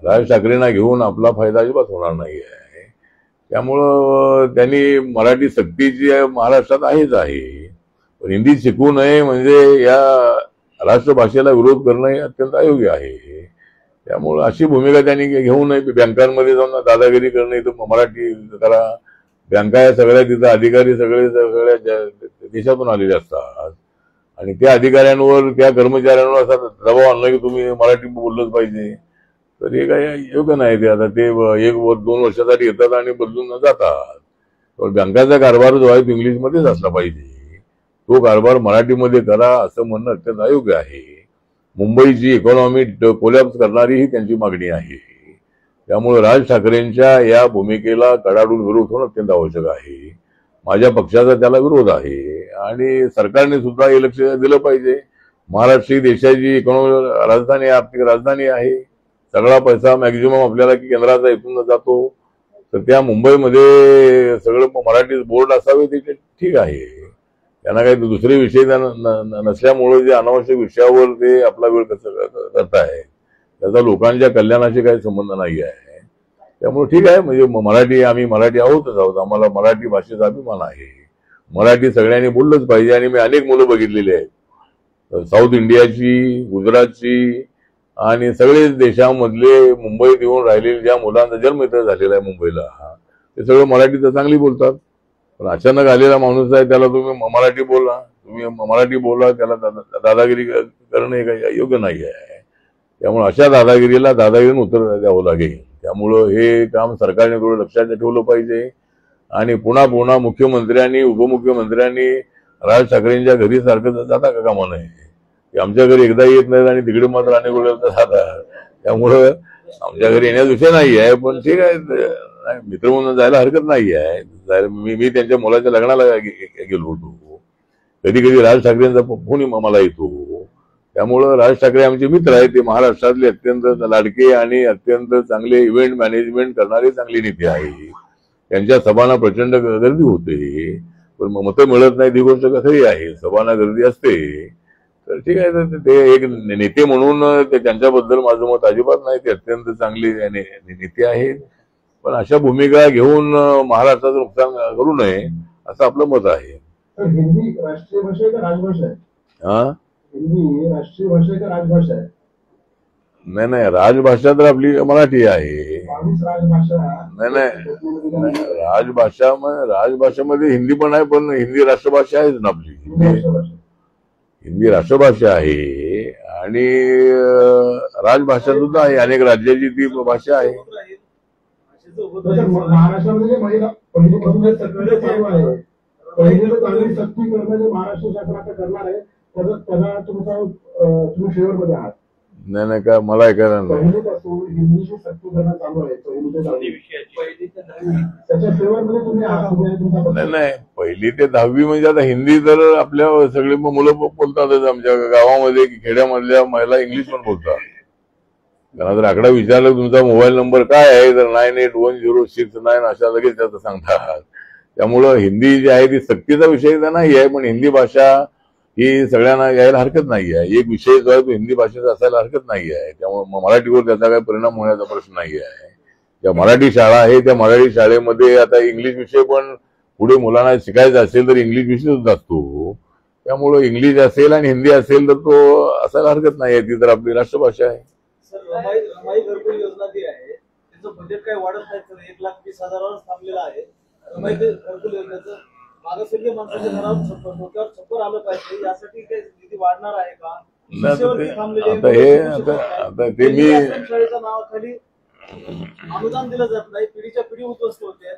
Speaker 1: राज ठाकरेंना घेऊन आपला फायदा अजिबात होणार नाही आहे. त्यामुळं त्यांनी मराठी सक्तीची महाराष्ट्रात आहेच आहे, पण हिंदी शिकवू नये म्हणजे या राष्ट्रभाषेला विरोध करणं हे अत्यंत अयोग्य आहे. त्यामुळं अशी भूमिका त्यांनी घेऊ नये. बँकांमध्ये जाऊन दादागिरी करणं, इथं मराठी करा, बँका या सगळ्या तिथं अधिकारी सगळ्या देशातून आलेले असतात आणि त्या अधिकाऱ्यांवर त्या कर्मचाऱ्यांवर असा दबाव आणला की तुम्ही मराठी बोललंच पाहिजे, तर हे काही योग्य नाही. ते आता ते 1-2 वर्षासाठी येतात आणि बदलून जातात. बँकाचा कारभार जो आहे तो इंग्लिशमध्येच असला पाहिजे, तो कारभार मराठीमध्ये करा असं म्हणणं अत्यंत अयोग्य आहे. मुंबईची इकॉनॉमी कोलॅप्स करणारी ही त्यांची मागणी आहे. त्यामुळे राज ठाकरेंच्या या भूमिकेला कडाडून विरोध होणं अत्यंत आवश्यक आहे. माझ्या पक्षाचा त्याला विरोध आहे आणि सरकारने सुद्धा हे लक्ष दिलं पाहिजे. महाराष्ट्र ही देशाची इकॉनॉमी राजधानी, आर्थिक राजधानी आहे. सगळा पैसा मॅक्झिमम आपल्याला केंद्राचा इथून जातो, तर त्या मुंबईमध्ये सगळं मराठी बोर्ड असावे ते ठीक आहे. त्यांना काही दुसरे विषय नसल्यामुळे जे अनावश्यक विषयावर ते आपला वेळ करताय त्याचा लोकांच्या कल्याणाशी काही संबंध नाही आहे. त्यामुळे ठीक आहे, म्हणजे आम्ही मराठी आहोतच आहोत, आम्हाला मराठी भाषेचा अभिमान आहे. मराठी सगळ्यांनी बोललंच पाहिजे आणि मी अनेक मुलं बघितलेली आहेत साऊथ इंडियाची, गुजरातची आणि सगळे देशामधले मुंबईत येऊन राहिलेले ज्या मुलांचा जन्म इथं झालेला आहे मुंबईला, ते सगळं मराठी तर चांगली बोलतात. पण अचानक आलेला माणूस आहे त्याला तुम्ही मराठी बोला, त्याला दादागिरी करणं हे काही योग्य नाही आहे. त्यामुळे अशा दादागिरीनं उत्तर द्यावं लागेल. त्यामुळं हे काम सरकारने थोडं लक्षात ठेवलं पाहिजे आणि पुन्हा मुख्यमंत्र्यांनी, उपमुख्यमंत्र्यांनी राज ठाकरेंच्या घरी सारखं जाता का कामा नये. की आमच्या घरी एकदा येत नाहीत आणि तिकडे मात्र अनेक वेळेला जातात. त्यामुळं आमच्या घरी येण्याचा विषय नाही आहे, पण ठीक आहे, नाही, मित्र म्हणून जायला हरकत नाही आहे. मी त्यांच्या मुलाच्या लग्नाला गेलो होतो. कधी कधी राज ठाकरेंचा फोन मला येतो. त्यामुळं राज ठाकरे आमचे मित्र आहेत. ते महाराष्ट्रातले अत्यंत लाडके आणि अत्यंत चांगले इव्हेंट मॅनेजमेंट करणारे चांगले नेते आहेत. त्यांच्या सभांना प्रचंड गर्दी होते, पण मतं मिळत नाही. ती गोष्ट खरी आहे. सभांना गर्दी असते. तर ठीक आहे, तर ते एक नेते म्हणून त्यांच्याबद्दल माझं मत अजिबात नाही. ते अत्यंत चांगले नेते आहेत, पण अशा भूमिका घेऊन महाराष्ट्राचं नुकसान करू नये असं आपलं मत आहे.
Speaker 3: हिंदी राष्ट्रीय भाषा आहे का राजभाषा आहे?
Speaker 1: हा,
Speaker 3: हिंदी राष्ट्रीय भाषा आहे का राजभाषा आहे?
Speaker 1: नाही, राजभाषा तर आपली मराठी आहे.
Speaker 3: 22 राजभाषा.
Speaker 1: नाही, राजभाषामध्ये हिंदी पण आहे, पण हिंदी राष्ट्रभाषा आहेच ना आपली. हिंदी राष्ट्रभाषा आहे आणि राजभाषा सुद्धा आहे. अनेक राज्याची ती भाषा आहे.
Speaker 3: महाराष्ट्रामध्ये महिला पहिलीपासून सक्रिय चालू आहे. पहिली चांगली सक्ती करणं जे महाराष्ट्र शासन आता करणार आहे त्याला तुम्ही फेवरमध्ये आहात?
Speaker 1: नाही, काय मला ऐकायला नाही.
Speaker 3: पहिलीपासून हिंदीची सक्ती करणं चालू आहे. त्याच्या फेवरमध्ये तुम्ही आहात?
Speaker 1: नाही, 1ली ते 10वी म्हणजे आता हिंदी तर आपल्या सगळे मुलं बोलतातच. आमच्या गावामध्ये खेड्यामधल्या महिला इंग्लिश पण बोलतात. त्यांना जर आकडा विचारला तुमचा मोबाईल नंबर काय आहे तर 981069 अशा लगेच त्याचं सांगतात. त्यामुळं हिंदी जी आहे ती सक्तीचा विषय तर नाही आहे, पण हिंदी भाषा ही सगळ्यांना यायला हरकत नाही आहे. एक विषय जो आहे तो हिंदी भाषेचा असायला हरकत नाही आहे. त्यामुळे मराठीवर त्याचा काही परिणाम होण्याचा प्रश्न नाही आहे. ज्या मराठी शाळा आहे त्या मराठी शाळेमध्ये आता इंग्लिश विषय पण पुढे मुलांना शिकायचा असेल तर इंग्लिश विषय सुद्धा असतो. त्यामुळं इंग्लिश असेल आणि हिंदी असेल तर तो असायला हरकत नाही आहे. ती तर आपली राष्ट्रभाषा आहे.
Speaker 2: सर, रमाई घरकुल योजना जी आहे त्याचं बजेट काही वाढत नाही. तर 1,20,000वरच थांबलेलं आहे. रमाई घरकुल योजनेचं मागासवर्गीय माणसाच्या घरावर डोक्यावर छप्पर आलं पाहिजे यासाठी काही निधी वाढणार आहे का?
Speaker 1: आता ते मी
Speaker 2: शाळेच्या नावाखाली अनुदान दिलं जात नाही. पिढीच्या पिढी उद्ध्वस्त होते.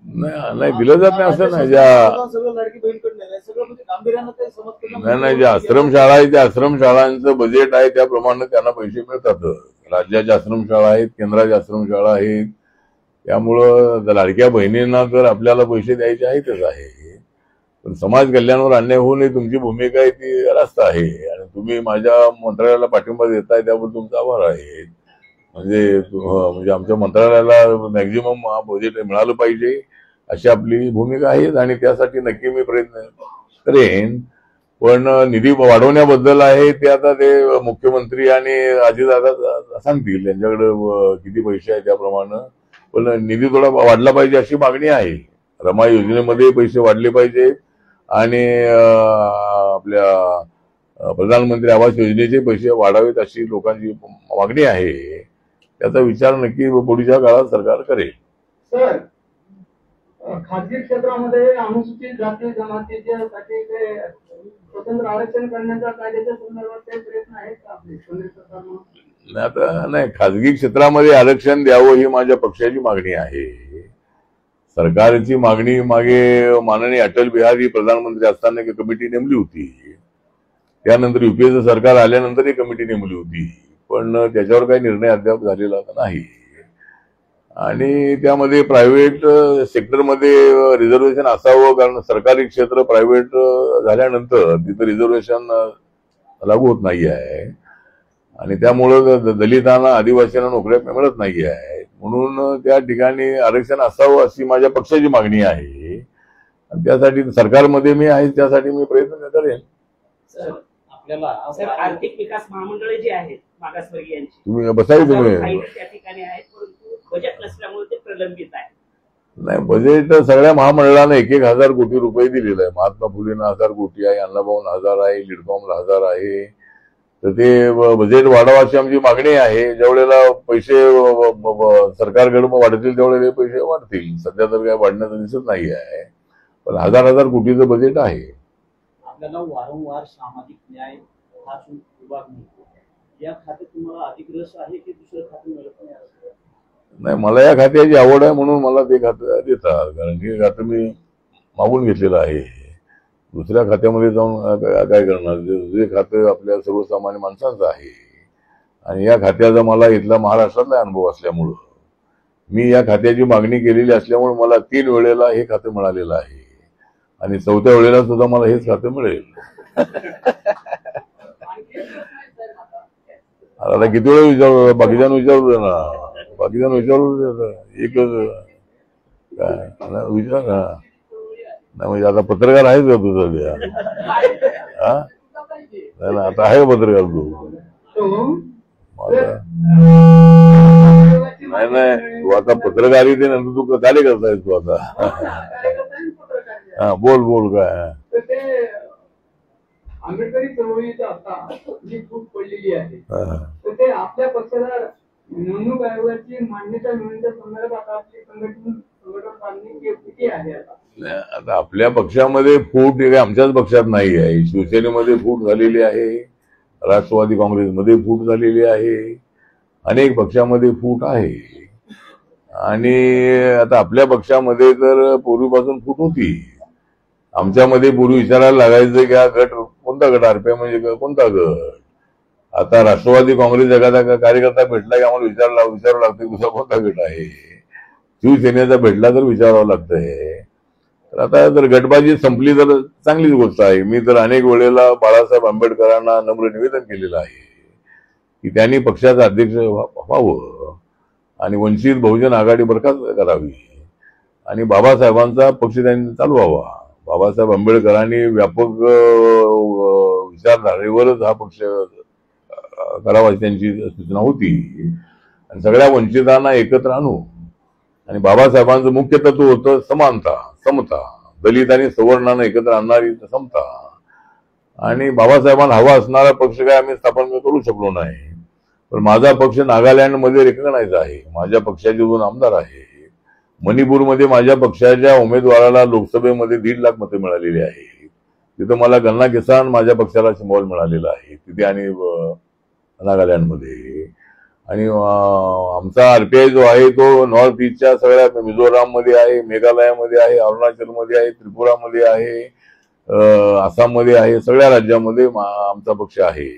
Speaker 1: नाही दिलं जात नाही असं नाही.
Speaker 2: सगळं लाडकी बहीणकडे नाही. सगळं म्हणजे गांभीर्यानं काही समजतं
Speaker 1: नाही, ज्या आश्रमशाळा आहे त्या आश्रमशाळांचं बजेट आहे त्याप्रमाणे त्यांना पैसे मिळतात. राज्याच्या आश्रमशाळा आहेत, केंद्राच्या आश्रमशाळा आहेत. त्यामुळं लाडक्या बहिणींना तर आपल्याला पैसे द्यायचे आहेतच आहे. पण समाज कल्याणावर अन्याय होऊ नये तुमची भूमिका आहे ती रास्त आहे. आणि तुम्ही माझ्या मंत्रालयाला पाठिंबा देताय त्याबद्दल तुमचा आभार आहे. म्हणजे आमच्या मंत्रालयाला मॅक्झिमम बजेट मिळालं पाहिजे अशी आपली भूमिका आहे आणि त्यासाठी नक्की मी प्रयत्न करेन. पण निधी वाढवण्याबद्दल आहे ते आता ते मुख्यमंत्री आणि अजितदादा सांगतील. त्यांच्याकडे किती पैसे आहे त्याप्रमाणे. पण निधी थोडा वाढला पाहिजे अशी मागणी आहे. रमाई योजनेमध्ये पैसे वाढले पाहिजे आणि आपल्या प्रधानमंत्री आवास योजनेचे पैसे वाढावेत अशी लोकांची मागणी आहे. त्याचा विचार नक्की पुढच्या काळात सरकार करेल.
Speaker 3: सर, खाजगी क्षेत्रामध्ये अनुसूचित जाती जमातीसाठी स्वतंत्र आरक्षण करण्याचा कायद्याच्या संदर्भात काही प्रयत्न आहेत का आपले सरकारनं?
Speaker 1: आता नाही, खाजगी क्षेत्रामध्ये आरक्षण द्यावं ही माझ्या पक्षाची मागणी आहे. सरकारची मागणी मागे माननीय अटल बिहारी प्रधानमंत्री असताना एक कमिटी नेमली होती. त्यानंतर युपीएचं सरकार आल्यानंतर ही कमिटी नेमली होती, पण त्याच्यावर काही निर्णय अद्याप झालेला नाही. आणि त्यामध्ये प्रायव्हेट सेक्टरमध्ये रिझर्वेशन असावं, कारण सरकारी क्षेत्र प्रायव्हेट झाल्यानंतर तिथं रिझर्वेशन लागू होत नाही आहे. आणि त्यामुळं दलितांना आदिवासींना नोकऱ्या मिळत नाही आहे. म्हणून त्या ठिकाणी आरक्षण असावं अशी माझ्या पक्षाची मागणी आहे. त्यासाठी सरकारमध्ये मी आहे, त्यासाठी मी प्रयत्न करेन.
Speaker 5: आपल्याला आर्थिक विकास महामंडळे जी आहेत मागासवर्गीयांची
Speaker 1: तुम्ही बसावी तुम्ही
Speaker 5: त्या ठिकाणी आहेत, परंतु बजेट नसल्यामुळे ते प्रलंबित आहे.
Speaker 1: नाही, बजेट सगळ्या महामंडळानं 1,000 कोटी रुपये दिलेलं आहे. महात्मा फुलेंना 1000 कोटी आहे, अण्णाभाऊंना 1000 आहे, लिडकॉमला 1000 आहे. तर ते बजेट वाढवा अशी आमची मागणी आहे. ज्यावेळेला पैसे सरकारकडे वाढतील त्यावेळेला पैसे वाढतील. सध्या तर काय वाढण्याचं दिसत नाही आहे, पण 1000 कोटीचं बजेट आहे.
Speaker 4: आपल्याला वारंवार सामाजिक न्याय हा विभाग मिळतो. या खात्यात तुम्हाला अधिक रस आहे की दुसरं खातं मिळत नाही?
Speaker 1: नाही, मला या खात्याची आवड आहे म्हणून मला ते खातं देतात. कारण हे खातं मी मागून घेतलेलं आहे. दुसऱ्या खात्यामध्ये जाऊन काय करणार? जे खातं आपल्या सर्वसामान्य माणसांचं आहे आणि या खात्याचा मला इथला महाराष्ट्रातला अनुभव असल्यामुळं मी या खात्याची मागणी केलेली असल्यामुळे मला 3 वेळेला हे खातं मिळालेलं आहे आणि 4थ्या वेळेला सुद्धा मला हेच खातं मिळेल. आता किती वेळा विचारू, बाकीच्या विचारू दे ना, बाकीच्या विचारू दे, एकच काय विचार ना. नाही म्हणजे आता पत्रकार आहेच का तू सध्या? नाही ना, आता आहे पत्रकार तू? नाही नाही, तू आता पत्रकारितेनंतर तू झाले करतायस तू आता. हा बोल बोल काय.
Speaker 3: आंबेडकरी चळवळीचा आता जी फूट पडलेली आहे तर ते आपल्या पक्षाला निवडणूक आयोगाची मान्यता मिळवण्याच्या संदर्भात आपली संघटन बांधणी किती आहे आता?
Speaker 1: आता आपल्या पक्षामध्ये फूट आमच्याच पक्षात नाही आहे. शिवसेनेमध्ये फूट झालेली आहे, राष्ट्रवादी काँग्रेसमध्ये फूट झालेली आहे, अनेक पक्षामध्ये फूट आहे. आणि आता आपल्या पक्षामध्ये तर पूर्वीपासून फूट होती. आमच्यामध्ये पूर्वी विचारायला लागायचं की हा गट कोणता गट, आरपीआय म्हणजे कोणता गट. आता राष्ट्रवादी काँग्रेस एखादा कार्यकर्ता भेटला की आम्हाला विचारावं लागतं तुझा कोणता गट आहे. शिवसेनेचा भेटला तर विचारावं लागतंय. तर आता जर गटबाजी संपली तर चांगलीच गोष्ट आहे. मी तर अनेक वेळेला बाळासाहेब आंबेडकरांना नम्र निवेदन केलेलं आहे की त्यांनी पक्षाचं अध्यक्ष व्हावं आणि वंचित बहुजन आघाडी बरखास्त करावी आणि बाबासाहेबांचा पक्ष त्यांनी चालवावा. बाबासाहेब आंबेडकरांनी व्यापक विचारधारेवरच हा पक्ष करावा त्यांची सूचना होती आणि सगळ्या वंचितांना एकत्र आणू. आणि बाबासाहेबांचं मुख्य तत्व होतं समानता, समता, दलित आणि सवर्णांना एकत्र आणणारी समता. आणि बाबासाहेबांना हवा असणारा पक्ष काय आम्ही स्थापन करू शकलो नाही. पण माझा पक्ष नागालँडमध्ये रेकग्नाइज आहे. माझ्या पक्षाचे 2 आमदार आहे. मणिपूरमध्ये माझ्या पक्षाच्या उमेदवाराला लोकसभेमध्ये 1.5 लाख मतं मिळालेली आहे. तिथं मला गन्ना किसान माझ्या पक्षाला सिम्बॉल मिळालेला आहे तिथे आणि नागालँडमध्ये. आणि आमचा आरपीआय जो आहे तो नॉर्थ ईस्टच्या सगळ्या मिझोराममध्ये आहे, मेघालयामध्ये आहे, अरुणाचलमध्ये आहे, त्रिपुरामध्ये आहे, आसाममध्ये आहे, सगळ्या राज्यामध्ये आमचा पक्ष आहे.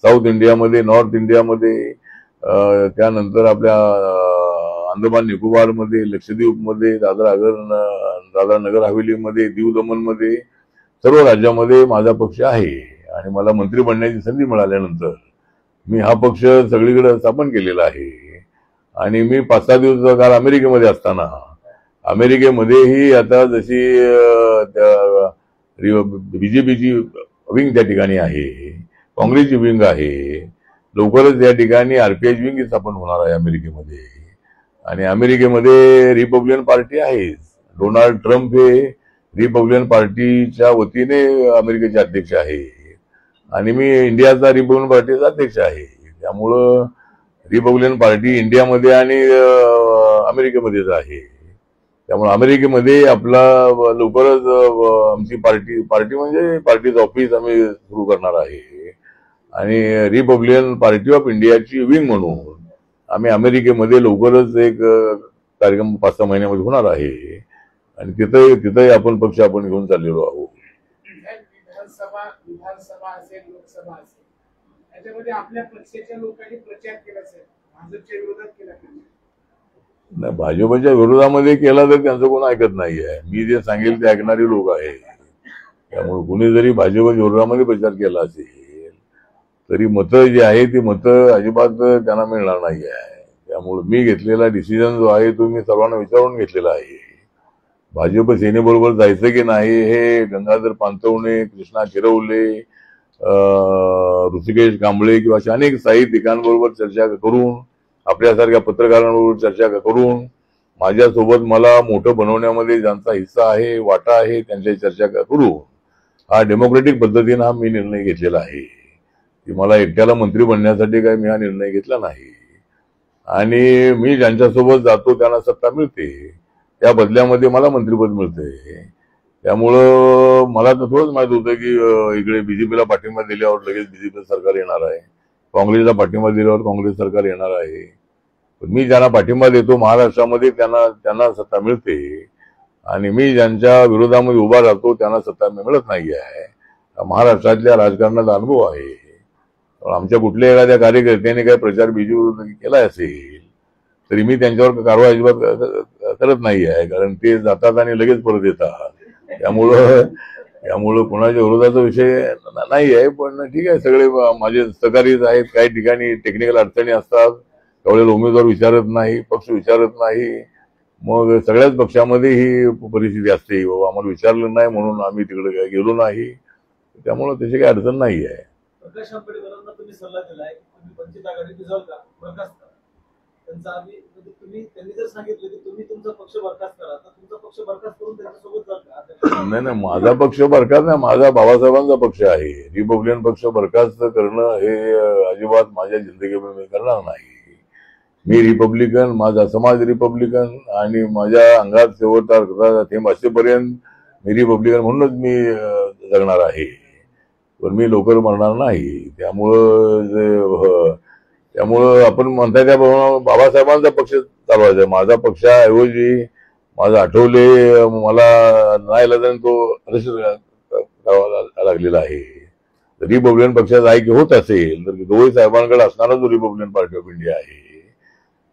Speaker 1: साऊथ इंडियामध्ये, नॉर्थ इंडियामध्ये, त्यानंतर आपल्या अंदमान निकोबारमध्ये, लक्षद्वीपमध्ये, दादरा नगर हवेलीमध्ये, दीव दमनमध्ये, सर्व राज्यामध्ये माझा पक्ष आहे. आणि मला मंत्री बनण्याची संधी मिळाल्यानंतर मी हा पक्ष सगळीकडे स्थापन केलेला आहे. आणि मी 5-6 दिवस काल अमेरिकेमध्ये असताना अमेरिकेमध्येही आता जशी बीजेपीची विंग त्या ठिकाणी आहे, काँग्रेसची विंग आहे, लवकरच या ठिकाणी आरपीआयची विंग स्थापन होणार आहे अमेरिकेमध्ये. आणि अमेरिकेमध्ये रिपब्लिकन पार्टी आहे. डोनाल्ड ट्रम्प हे रिपब्लिकन पार्टीच्या वतीने अमेरिकेचे अध्यक्ष आहे आणि मी इंडियाचा रिपब्लिकन पार्टीचा अध्यक्ष आहे. त्यामुळं रिपब्लिकन पार्टी इंडियामध्ये आणि अमेरिकेमध्येच आहे. त्यामुळे अमेरिकेमध्ये आपला लवकरच आमची पार्टी म्हणजे पार्टीचं ऑफिस आम्ही सुरू करणार आहे आणि रिपब्लिकन पार्टी ऑफ इंडियाची विंग म्हणून आम्ही अमेरिकेमध्ये लवकरच एक कार्यक्रम 5-6 महिन्यामध्ये होणार आहे. आणि तिथंही आपण पक्ष घेऊन चाललेलो आहोत.
Speaker 3: विधानसभा असेल, लोकसभा असेल, त्याच्यामध्ये आपल्या पक्षाच्या लोकांनी प्रचार केला असेल, भाजपच्या विरोधात केला
Speaker 1: नाही. भाजपच्या विरोधामध्ये केला तर त्यांचं कोण ऐकत नाहीये. मी जे सांगेल ते ऐकणारी लोक आहेत. त्यामुळे कुणी जरी भाजपच्या विरोधामध्ये प्रचार केला असेल तरी मतं जी आहे ती मतं अजिबात त्यांना मिळणार नाही आहे. त्यामुळे मी घेतलेला डिसिजन जो आहे तो मी सर्वांना विचारून घेतलेला आहे. भाजप सेनेबरोबर जायचं की नाही हे गंगाधर पानसवणे, कृष्णा किरवले, ऋषिकेश कांबळे किंवा अशा अनेक साहित्यिकांबरोबर चर्चा करून, आपल्यासारख्या पत्रकारांबरोबर चर्चा करून, माझ्यासोबत मला मोठं बनवण्यामध्ये ज्यांचा हिस्सा आहे, वाटा आहे, त्यांची चर्चा करून हा डेमोक्रेटिक पद्धतीने हा मी निर्णय घेतलेला आहे की मला एकट्याला मंत्री बनण्यासाठी काय मी हा निर्णय घेतला नाही. आणि मी ज्यांच्यासोबत जातो त्यांना सत्ता मिळते, त्या बदल्यामध्ये मला मंत्रिपद मिळते. त्यामुळं मला तर थोडंच माहित होतं की इकडे बीजेपीला पाठिंबा दिल्यावर लगेच बीजेपी सरकार येणार आहे, काँग्रेसला पाठिंबा दिल्यावर काँग्रेस सरकार येणार आहे. मी ज्यांना पाठिंबा देतो महाराष्ट्रामध्ये त्यांना सत्ता मिळते आणि मी ज्यांच्या विरोधामध्ये उभा राहतो त्यांना सत्ता मिळत नाही आहे. महाराष्ट्रातल्या राजकारणाचा अनुभव आहे. आमच्या कुठल्या एखाद्या कार्यकर्त्याने काही प्रचार बीजेपी केला असेल तरी मी त्यांच्यावर कारवाई अजिबात करत नाही आहे, कारण ते जातात आणि लगेच परत येतात. त्यामुळं कोणाच्या विरोधाचा विषय नाही आहे. पण ठीक आहे, सगळे माझे सहकारीच आहेत. काही ठिकाणी टेक्निकल अडचणी असतात, त्यावेळेला उमेदवार विचारत नाही, पक्ष विचारत नाही. मग सगळ्याच पक्षामध्ये ही परिस्थिती असते, बाबा आम्हाला विचारलं नाही म्हणून आम्ही तिकडे गेलो नाही. त्यामुळे त्याची काही अडचण नाही आहे.
Speaker 2: प्रकाश आंबेडकरांना तुम्ही सल्ला दिलाय की तुम्ही वंचित आघाडी डिझॉल्व करा, बरखास्त करा. त्यांचा आम्ही म्हणजे त्यांनी जर सांगितलं की तुम्ही तुमचा पक्ष बरखास्त करा, तर तुमचा पक्ष बरखास्त करून त्यांच्यासोबत जाल.
Speaker 1: नाही, माझा पक्ष बरखास्त नाही, माझा बाबासाहेबांचा पक्ष आहे. रिपब्लिकन पक्ष बरखास्त करणं हे अजिबात माझ्या जिंदगीमध्ये मी करणार नाही. मी रिपब्लिकन, माझा समाज रिपब्लिकन आणि माझ्या अंगात शेवटचा थेंब असेपर्यंत मी रिपब्लिकन म्हणूनच मी जगणार आहे. पण मी लवकर मरणार नाही. त्यामुळं आपण म्हणताय त्या बाबासाहेबांचा पक्ष चालवायचा आहे. माझा पक्षाऐवजी माझा आठवले मला नाही लागल्याने तो अरेस्ट करावा लागलेला आहे. रिपब्लिकन पक्षाचा ऐक्य होत असेल तर दोघे साहेबांकडे असणारा जो रिपब्लिकन पार्टी ऑफ इंडिया आहे,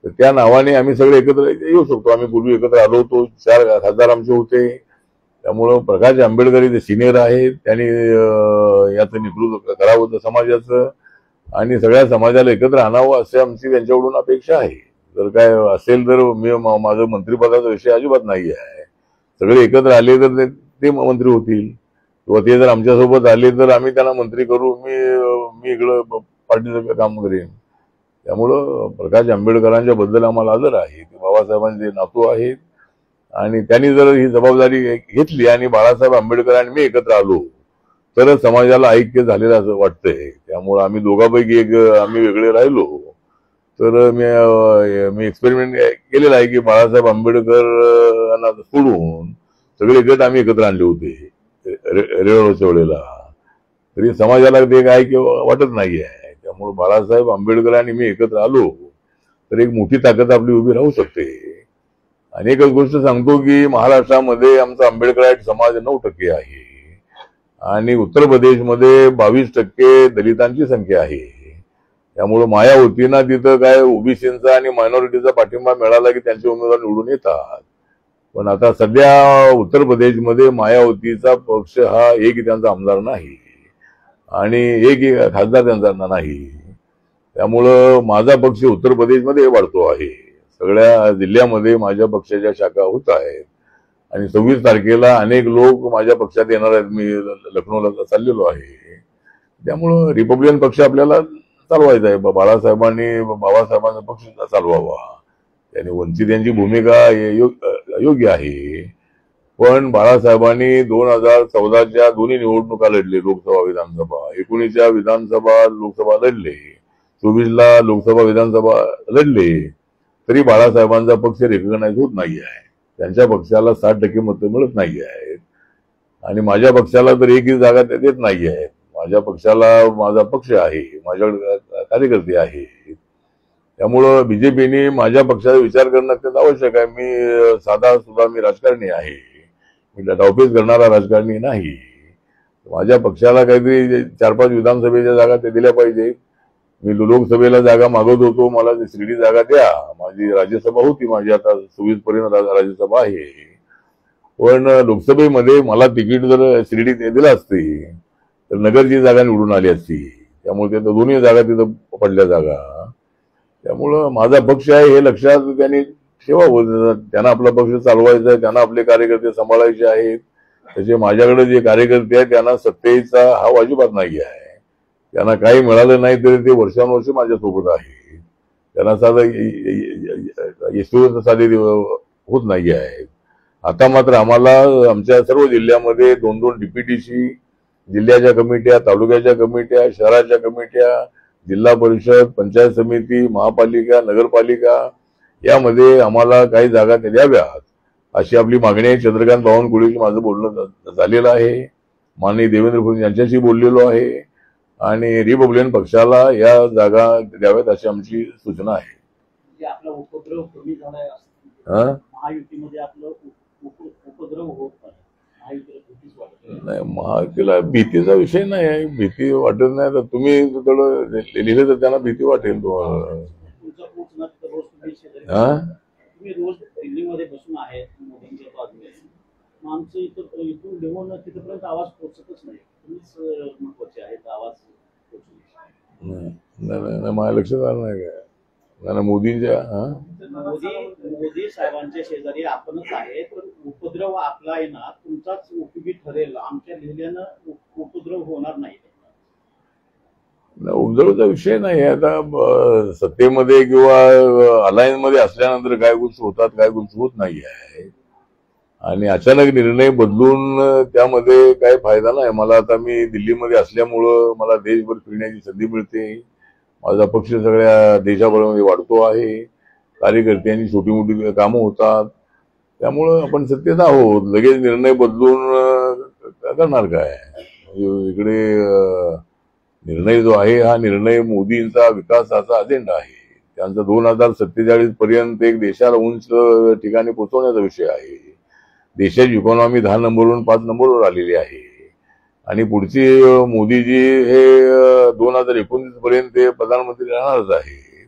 Speaker 1: तर त्या नावाने आम्ही सगळे एकत्र येऊ शकतो. आम्ही पूर्वी एकत्र आलो होतो, 4 खासदार आमचे होते. त्यामुळं प्रकाश आंबेडकर जे सिनियर आहेत त्यांनी याचं नेतृत्व करावं समाजाचं आणि सगळ्या समाजाला एकत्र आणावं असे आमची त्यांच्याकडून अपेक्षा आहे. जर काय असेल तर माझं मंत्रिपदाचा विषय अजिबात नाही आहे. सगळे एकत्र आले तर ते मंत्री होतील, किंवा ते जर आमच्यासोबत आले तर आम्ही त्यांना मंत्री करू. मी इकडं पार्टीचं काम करेन. त्यामुळं प्रकाश आंबेडकरांच्या बद्दल आम्हाला आदर आहे. ते बाबासाहेबांचे नातू आहेत आणि त्यांनी जर ही जबाबदारी घेतली आणि बाळासाहेब आंबेडकर आणि मी एकत्र आलो तरच समाजाला ऐक्य झालेलं असं वाटतंय. त्यामुळं आम्ही दोघांपैकी आम्ही वेगळे राहिलो तर मी एक्सपेरिमेंट केलेला आहे की बाळासाहेब आंबेडकरांना सोडून सगळे गट आम्ही एकत्र आणले होते रेवळच्या वेळेला, तरी समाजाला ते काय वाटत नाही आहे. त्यामुळे बाळासाहेब आंबेडकर आणि मी एकत्र आलो तर एक मोठी ताकद आपली उभी राहू शकते. आणि एकच गोष्ट सांगतो की महाराष्ट्रामध्ये आमचा आंबेडकराईट समाज 9% आहे आणि उत्तर प्रदेशमध्ये 22% दलितांची संख्या आहे. त्यामुळे मायावतींना तिथं काय ओबीसीचा आणि मायनॉरिटीचा पाठिंबा मिळाला की त्यांचे उमेदवार निवडून येतात. पण आता सध्या उत्तर प्रदेशमध्ये मायावतीचा पक्ष हा एक त्यांचा आमदार नाही आणि एक खासदार त्यांचा नाही. त्यामुळं माझा पक्ष उत्तर प्रदेशमध्ये वाढतो आहे. सगळ्या जिल्ह्यामध्ये माझ्या पक्षाच्या शाखा होत आहेत आणि 26 तारखेला अनेक लोक माझ्या पक्षात येणार आहेत. मी लखनौला चाललेलो आहे. त्यामुळं रिपब्लिकन पक्ष आपल्याला चालवायचा आहे. बाबासाहेबांचा पक्ष चालवावा. त्यांनी वंचित यांची भूमिका योग्य आहे. पण बाळासाहेबांनी 2014च्या दोन्ही निवडणुका लढले, लोकसभा विधानसभा. 19च्या विधानसभा लोकसभा लढले, 24ला लोकसभा विधानसभा लढले, तरी बाळासाहेबांचा पक्ष रेकग्नाइज होत नाही आहे. त्यांच्या पक्षाला 60% मतं मिळत नाही आहेत आणि माझ्या पक्षाला तर एकही जागा देत नाही आहेत. माझ्या पक्षाला माझा पक्ष आहे, माझ्याकडे कार्यकर्ते आहेत. त्यामुळं बीजेपीने माझ्या पक्षाचा विचार करणं अत्यंत आवश्यक आहे. मी साधा सुद्धा मी राजकारणी आहे, मी डावपेच करणारा राजकारणी नाही. माझ्या पक्षाला काहीतरी 4-5 विधानसभेच्या जागा ते दिल्या पाहिजे. मी लोकसभेला जागा मागत होतो, मला शिर्डी जागा द्या. माझी राज्यसभा होती, माझी आता 26 पर्यंत राज्यसभा आहे. पण लोकसभेमध्ये मला तिकीट जर शिर्डी दिलं असते तर नगरची जागा निवडून आली असती. त्यामुळे त्या दोन्ही जागा तिथं पडल्या जागा. त्यामुळं माझा पक्ष आहे हे लक्षात त्यांनी ठेवावं. त्यांना आपला पक्ष चालवायचा आहे, त्यांना आपले कार्यकर्ते सांभाळायचे आहेत. त्याचे माझ्याकडे जे कार्यकर्ते आहेत त्यांना सत्तेचा हाव अजिबात नाही आहे. त्यांना काही मिळालं नाही तरी ते वर्षानुवर्ष माझ्यासोबत आहे. त्यांना साधे होत नाही आहे. आता मात्र आम्हाला आमच्या सर्व जिल्ह्यामध्ये 2-2 DPTC, जिल्ह्याच्या कमिट्या, तालुक्याच्या कमिट्या, शहराच्या कमिट्या, जिल्हा परिषद, पंचायत समिती, महापालिका, नगरपालिका यामध्ये आम्हाला काही जागा द्याव्यात अशी आपली मागणी आहे. चंद्रकांत बावनकुळेशी माझं बोलणं झालेलं आहे. माननीय देवेंद्र फडणवीस यांच्याशी बोललेलो आहे आणि रिपब्लिकन पक्षाला या जागा द्याव्यात अशी आमची सूचना आहे.
Speaker 4: आपला उपद्रव कमी झालाय, महायुतीमध्ये आपलं उपद्रव होत
Speaker 1: नाही. महायुतीला भीतीचा विषय नाही आहे, भीती वाटत नाही. तर तुम्ही थोडं लिहिलं तर त्यांना भीती वाटेल तुम्हाला. हा
Speaker 4: तुम्ही रोज दिल्लीमध्ये बसून आहेत मोदींच्या बाजूने, मग आमचं इथून लिहून तिथपर्यंत आवाज पोहोचतच नाही. तुम्हीच महत्वाचे आहेत आवाज पोहोचवण्याचे.
Speaker 1: नाही, माझ्या लक्षात आलं नाही काय. नाही मोदींच्या
Speaker 4: मोदी साहेबांच्या शेजारी आपणच आहे, पण उपद्रव आपला आहे ना तुमचाच उपयोगी ठरेल. आमच्या लिहिल्यानं उपद्रव होणार नाही.
Speaker 1: उपद्रवचा विषय नाही. आता सत्तेमध्ये किंवा अलायन्स मध्ये असल्यानंतर काय गोष्टी होतात, काय गोष्टी होत नाही आहे. आणि अचानक निर्णय बदलून त्यामध्ये काही फायदा नाही. मला आता मी दिल्लीमध्ये असल्यामुळं मला देशभर फिरण्याची संधी मिळते. माझा पक्ष सगळ्या देशाभरामध्ये वाढतो आहे. कार्यकर्त्यांची छोटी मोठी कामं होतात. त्यामुळं आपण सत्तेत आहोत. लगेच निर्णय बदलून करणार काय. इकडे निर्णय जो आहे हा निर्णय मोदींचा विकासाचा अजेंडा आहे. त्यांचा 2047 पर्यंत एक देशाला उंच ठिकाणी पोहोचवण्याचा विषय आहे. देशाची इकॉनॉमी 10 नंबरवरून 5 नंबरवर आलेली आहे. आणि पुढची मोदीजी हे 2029 पर्यंत ते प्रधानमंत्री राहणारच आहे.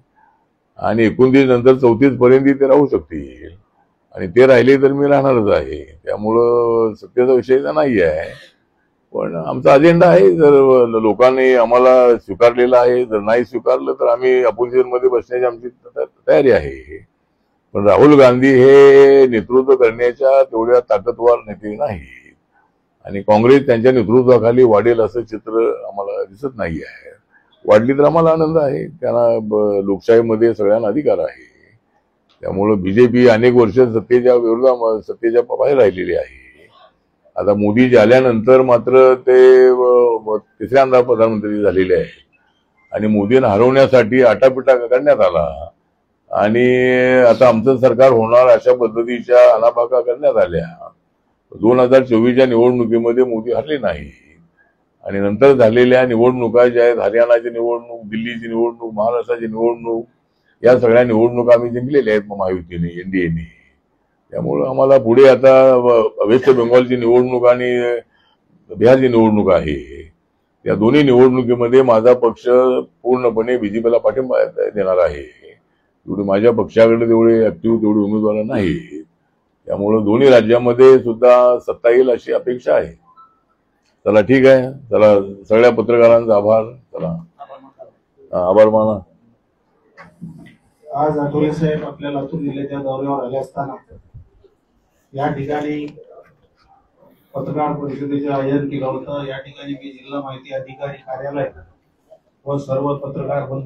Speaker 1: आणि 29 नंतर 34 पर्यंत ते राहू शकतील. आणि ते राहिले तर मी राहणारच आहे. त्यामुळं सत्तेचा विषय तर नाही आहे. पण आमचा अजेंडा आहे. जर लोकांनी आम्हाला स्वीकारलेला आहे, जर नाही स्वीकारलं तर आम्ही अपोजिशन मध्ये बसण्याची आमची तयारी आहे. पण राहुल गांधी हे नेतृत्व करण्याच्या तेवढ्या ताकदवार नेते नाहीत. आणि काँग्रेस त्यांच्या नेतृत्वाखाली वाढेल असं चित्र आम्हाला दिसत नाही आहे. वाढली तर आम्हाला आनंद आहे. त्यांना लोकशाहीमध्ये सगळ्यांना अधिकार आहे. त्यामुळं बीजेपी अनेक वर्ष सत्तेच्या बाहेर राहिलेली आहे. आता मोदीजी आल्यानंतर मात्र ते तिसऱ्यांदा प्रधानमंत्री झालेले आहेत. आणि मोदींना हरवण्यासाठी आटापिटा करण्यात आला. आणि आता आमचं सरकार होणार अशा पद्धतीच्या आलाभाका करण्यात आल्या. 2024च्या निवडणुकीमध्ये मोदी हरले नाही. आणि नंतर झालेल्या निवडणुका ज्या आहेत, हरियाणाची निवडणूक, दिल्लीची निवडणूक, महाराष्ट्राची निवडणूक, या सगळ्या निवडणुका आम्ही जिंकलेल्या आहेत महायुतीने, एनडीएने. त्यामुळं आम्हाला पुढे आता वेस्ट बेंगॉलची निवडणूक आणि बिहारची निवडणूक आहे. या दोन्ही निवडणुकीमध्ये माझा पक्ष पूर्णपणे बीजेपीला पाठिंबा देणार आहे. तेवढे माझ्या पक्षाकडे तेवढे ऍक्टिव्ह तेवढे उमेदवार नाही. त्यामुळं दोन्ही राज्यामध्ये सुद्धा सत्ता येईल अशी अपेक्षा आहे. चला ठीक आहे. चला सगळ्या पत्रकारांचा आभार. चला आभार माना.
Speaker 6: आज आठवले साहेब आपल्या लातूर जिल्ह्याच्या दौऱ्यावर आले असताना या ठिकाणी पत्रकार परिषदेचे आयोजन केलं होतं. या ठिकाणी मी जिल्हा माहिती अधिकारी कार्यालय व सर्व पत्रकार बंधू